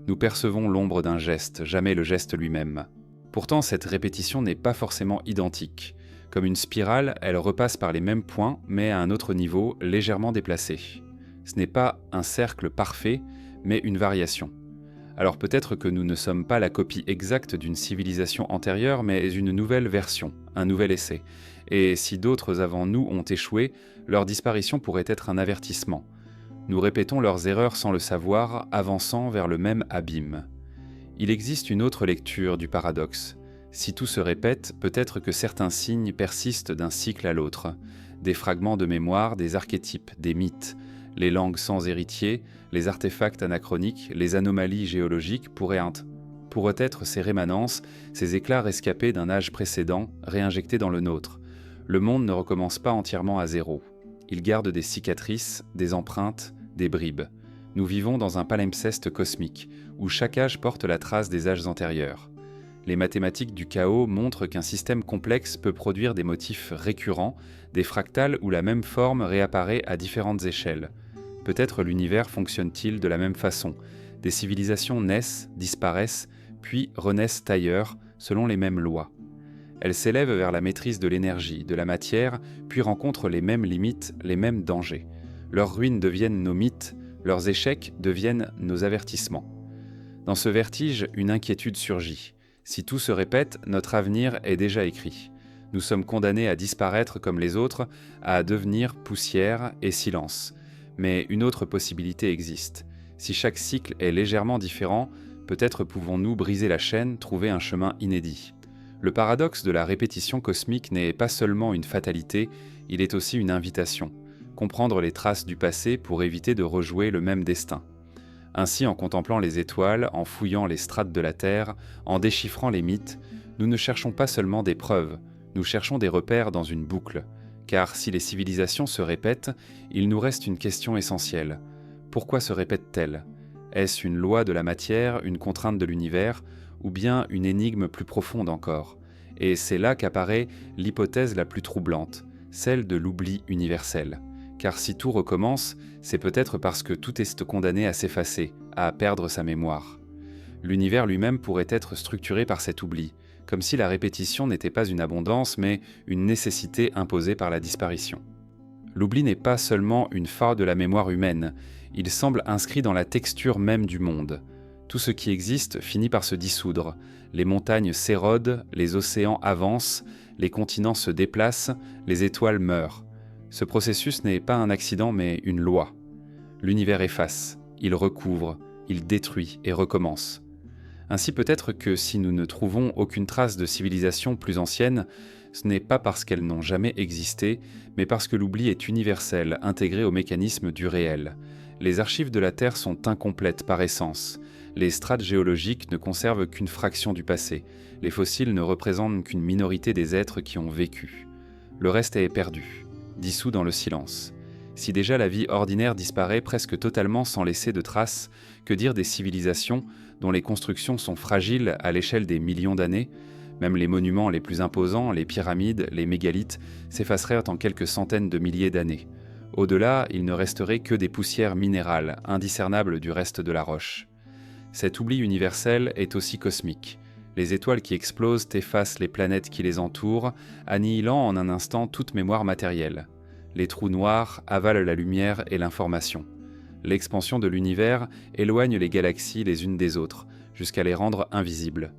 Nous percevons l'ombre d'un geste, jamais le geste lui-même. Pourtant, cette répétition n'est pas forcément identique. Comme une spirale, elle repasse par les mêmes points, mais à un autre niveau, légèrement déplacé. Ce n'est pas un cercle parfait, mais une variation. Alors peut-être que nous ne sommes pas la copie exacte d'une civilisation antérieure, mais une nouvelle version, un nouvel essai. Et si d'autres avant nous ont échoué, leur disparition pourrait être un avertissement. Nous répétons leurs erreurs sans le savoir, avançant vers le même abîme. Il existe une autre lecture du paradoxe. Si tout se répète, peut-être que certains signes persistent d'un cycle à l'autre. Des fragments de mémoire, des archétypes, des mythes, les langues sans héritier, les artefacts anachroniques, les anomalies géologiques pourraient être ces rémanences, ces éclats rescapés d'un âge précédent, réinjectés dans le nôtre. Le monde ne recommence pas entièrement à zéro. Il garde des cicatrices, des empreintes, des bribes. Nous vivons dans un palimpseste cosmique, où chaque âge porte la trace des âges antérieurs. Les mathématiques du chaos montrent qu'un système complexe peut produire des motifs récurrents, des fractales où la même forme réapparaît à différentes échelles. Peut-être l'univers fonctionne-t-il de la même façon. Des civilisations naissent, disparaissent, puis renaissent ailleurs, selon les mêmes lois. Elles s'élèvent vers la maîtrise de l'énergie, de la matière, puis rencontrent les mêmes limites, les mêmes dangers. Leurs ruines deviennent nos mythes, leurs échecs deviennent nos avertissements. Dans ce vertige, une inquiétude surgit. Si tout se répète, notre avenir est déjà écrit. Nous sommes condamnés à disparaître comme les autres, à devenir poussière et silence. Mais une autre possibilité existe. Si chaque cycle est légèrement différent, peut-être pouvons-nous briser la chaîne, trouver un chemin inédit. Le paradoxe de la répétition cosmique n'est pas seulement une fatalité, il est aussi une invitation. Comprendre les traces du passé pour éviter de rejouer le même destin. Ainsi, en contemplant les étoiles, en fouillant les strates de la Terre, en déchiffrant les mythes, nous ne cherchons pas seulement des preuves, nous cherchons des repères dans une boucle. Car si les civilisations se répètent, il nous reste une question essentielle. Pourquoi se répètent-elles ? Est-ce une loi de la matière, une contrainte de l'univers, ou bien une énigme plus profonde encore ? Et c'est là qu'apparaît l'hypothèse la plus troublante, celle de l'oubli universel. Car si tout recommence, c'est peut-être parce que tout est condamné à s'effacer, à perdre sa mémoire. L'univers lui-même pourrait être structuré par cet oubli, comme si la répétition n'était pas une abondance, mais une nécessité imposée par la disparition. L'oubli n'est pas seulement une faille de la mémoire humaine, il semble inscrit dans la texture même du monde. Tout ce qui existe finit par se dissoudre, les montagnes s'érodent, les océans avancent, les continents se déplacent, les étoiles meurent. Ce processus n'est pas un accident mais une loi. L'univers efface, il recouvre, il détruit et recommence. Ainsi peut-être que si nous ne trouvons aucune trace de civilisation plus ancienne, ce n'est pas parce qu'elles n'ont jamais existé, mais parce que l'oubli est universel, intégré au mécanisme du réel. Les archives de la Terre sont incomplètes par essence. Les strates géologiques ne conservent qu'une fraction du passé. Les fossiles ne représentent qu'une minorité des êtres qui ont vécu. Le reste est perdu, dissous dans le silence. Si déjà la vie ordinaire disparaît presque totalement sans laisser de traces, que dire des civilisations dont les constructions sont fragiles à l'échelle des millions d'années ? Même les monuments les plus imposants, les pyramides, les mégalithes, s'effaceraient en quelques centaines de milliers d'années. Au-delà, il ne resterait que des poussières minérales, indiscernables du reste de la roche. Cet oubli universel est aussi cosmique. Les étoiles qui explosent effacent les planètes qui les entourent, annihilant en un instant toute mémoire matérielle. Les trous noirs avalent la lumière et l'information. L'expansion de l'univers éloigne les galaxies les unes des autres, jusqu'à les rendre invisibles.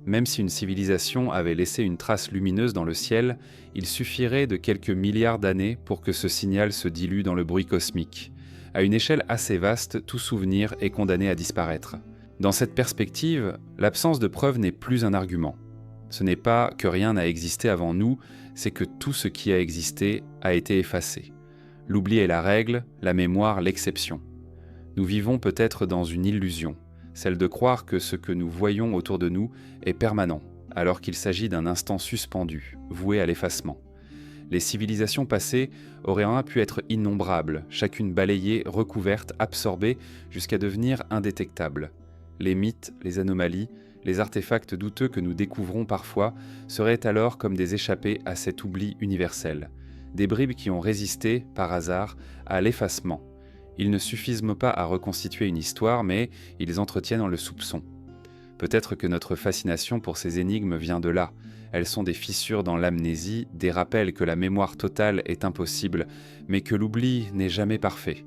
Même si une civilisation avait laissé une trace lumineuse dans le ciel, il suffirait de quelques milliards d'années pour que ce signal se dilue dans le bruit cosmique. À une échelle assez vaste, tout souvenir est condamné à disparaître. Dans cette perspective, l'absence de preuve n'est plus un argument. Ce n'est pas que rien n'a existé avant nous, c'est que tout ce qui a existé a été effacé. L'oubli est la règle, la mémoire l'exception. Nous vivons peut-être dans une illusion, celle de croire que ce que nous voyons autour de nous est permanent, alors qu'il s'agit d'un instant suspendu, voué à l'effacement. Les civilisations passées auraient en pu être innombrables, chacune balayée, recouverte, absorbée, jusqu'à devenir indétectable. Les mythes, les anomalies, les artefacts douteux que nous découvrons parfois seraient alors comme des échappées à cet oubli universel, des bribes qui ont résisté, par hasard, à l'effacement. Ils ne suffisent pas à reconstituer une histoire, mais ils entretiennent le soupçon. Peut-être que notre fascination pour ces énigmes vient de là. Elles sont des fissures dans l'amnésie, des rappels que la mémoire totale est impossible, mais que l'oubli n'est jamais parfait.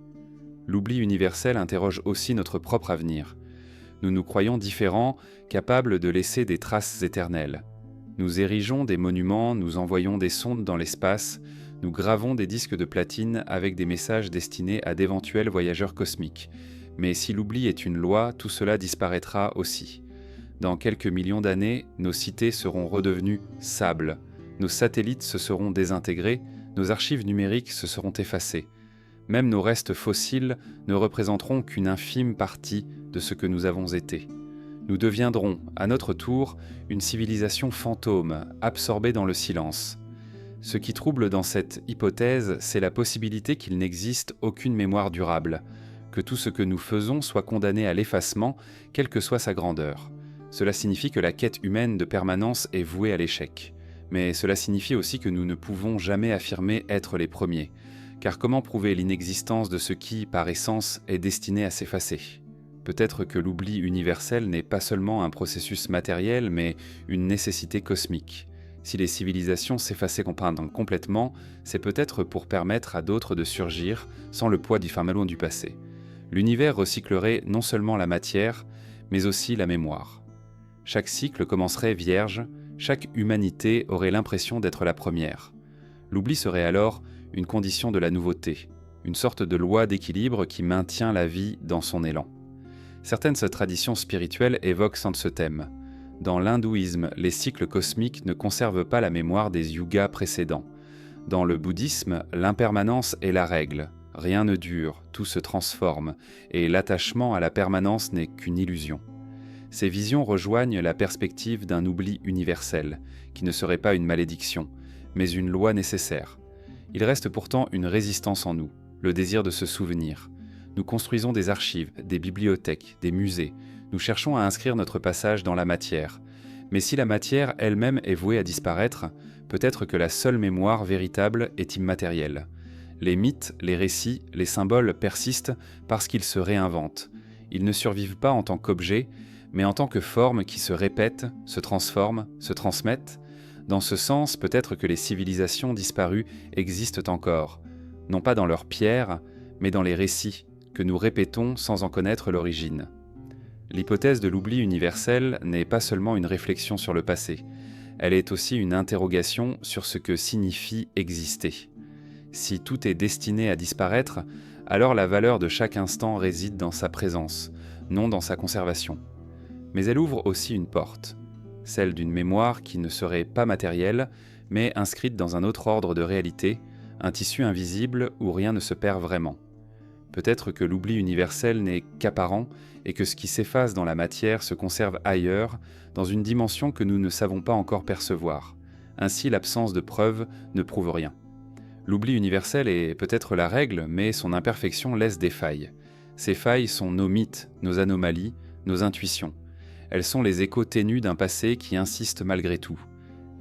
L'oubli universel interroge aussi notre propre avenir. Nous nous croyons différents, capables de laisser des traces éternelles. Nous érigeons des monuments, nous envoyons des sondes dans l'espace, nous gravons des disques de platine avec des messages destinés à d'éventuels voyageurs cosmiques. Mais si l'oubli est une loi, tout cela disparaîtra aussi. Dans quelques millions d'années, nos cités seront redevenues sable, nos satellites se seront désintégrés, nos archives numériques se seront effacées. Même nos restes fossiles ne représenteront qu'une infime partie de ce que nous avons été. Nous deviendrons, à notre tour, une civilisation fantôme, absorbée dans le silence. Ce qui trouble dans cette hypothèse, c'est la possibilité qu'il n'existe aucune mémoire durable, que tout ce que nous faisons soit condamné à l'effacement, quelle que soit sa grandeur. Cela signifie que la quête humaine de permanence est vouée à l'échec. Mais cela signifie aussi que nous ne pouvons jamais affirmer être les premiers. Car comment prouver l'inexistence de ce qui, par essence, est destiné à s'effacer ? Peut-être que l'oubli universel n'est pas seulement un processus matériel, mais une nécessité cosmique. Si les civilisations s'effaçaient complètement, c'est peut-être pour permettre à d'autres de surgir sans le poids du fardeau du passé. L'univers recyclerait non seulement la matière, mais aussi la mémoire. Chaque cycle commencerait vierge, chaque humanité aurait l'impression d'être la première. L'oubli serait alors une condition de la nouveauté, une sorte de loi d'équilibre qui maintient la vie dans son élan. Certaines traditions spirituelles évoquent ce thème. Dans l'hindouisme, les cycles cosmiques ne conservent pas la mémoire des yugas précédents. Dans le bouddhisme, l'impermanence est la règle. Rien ne dure, tout se transforme, et l'attachement à la permanence n'est qu'une illusion. Ces visions rejoignent la perspective d'un oubli universel, qui ne serait pas une malédiction, mais une loi nécessaire. Il reste pourtant une résistance en nous, le désir de se souvenir. Nous construisons des archives, des bibliothèques, des musées. Nous cherchons à inscrire notre passage dans la matière. Mais si la matière elle-même est vouée à disparaître, peut-être que la seule mémoire véritable est immatérielle. Les mythes, les récits, les symboles persistent parce qu'ils se réinventent. Ils ne survivent pas en tant qu'objets, mais en tant que formes qui se répètent, se transforment, se transmettent. Dans ce sens, peut-être que les civilisations disparues existent encore, non pas dans leurs pierres, mais dans les récits que nous répétons sans en connaître l'origine. L'hypothèse de l'oubli universel n'est pas seulement une réflexion sur le passé, elle est aussi une interrogation sur ce que signifie exister. Si tout est destiné à disparaître, alors la valeur de chaque instant réside dans sa présence, non dans sa conservation. Mais elle ouvre aussi une porte, celle d'une mémoire qui ne serait pas matérielle, mais inscrite dans un autre ordre de réalité, un tissu invisible où rien ne se perd vraiment. Peut-être que l'oubli universel n'est qu'apparent et que ce qui s'efface dans la matière se conserve ailleurs, dans une dimension que nous ne savons pas encore percevoir. Ainsi, l'absence de preuves ne prouve rien. L'oubli universel est peut-être la règle, mais son imperfection laisse des failles. Ces failles sont nos mythes, nos anomalies, nos intuitions. Elles sont les échos ténus d'un passé qui insiste malgré tout.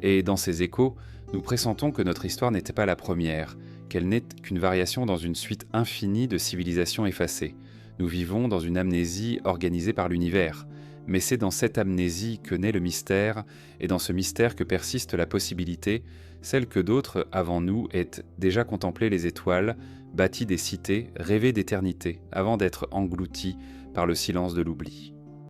Et dans ces échos, nous pressentons que notre histoire n'était pas la première, qu'elle n'est qu'une variation dans une suite infinie de civilisations effacées. Nous vivons dans une amnésie organisée par l'univers, mais c'est dans cette amnésie que naît le mystère, et dans ce mystère que persiste la possibilité, celle que d'autres avant nous aient déjà contemplé les étoiles, bâti des cités, rêvé d'éternité, avant d'être engloutis par le silence de l'oubli.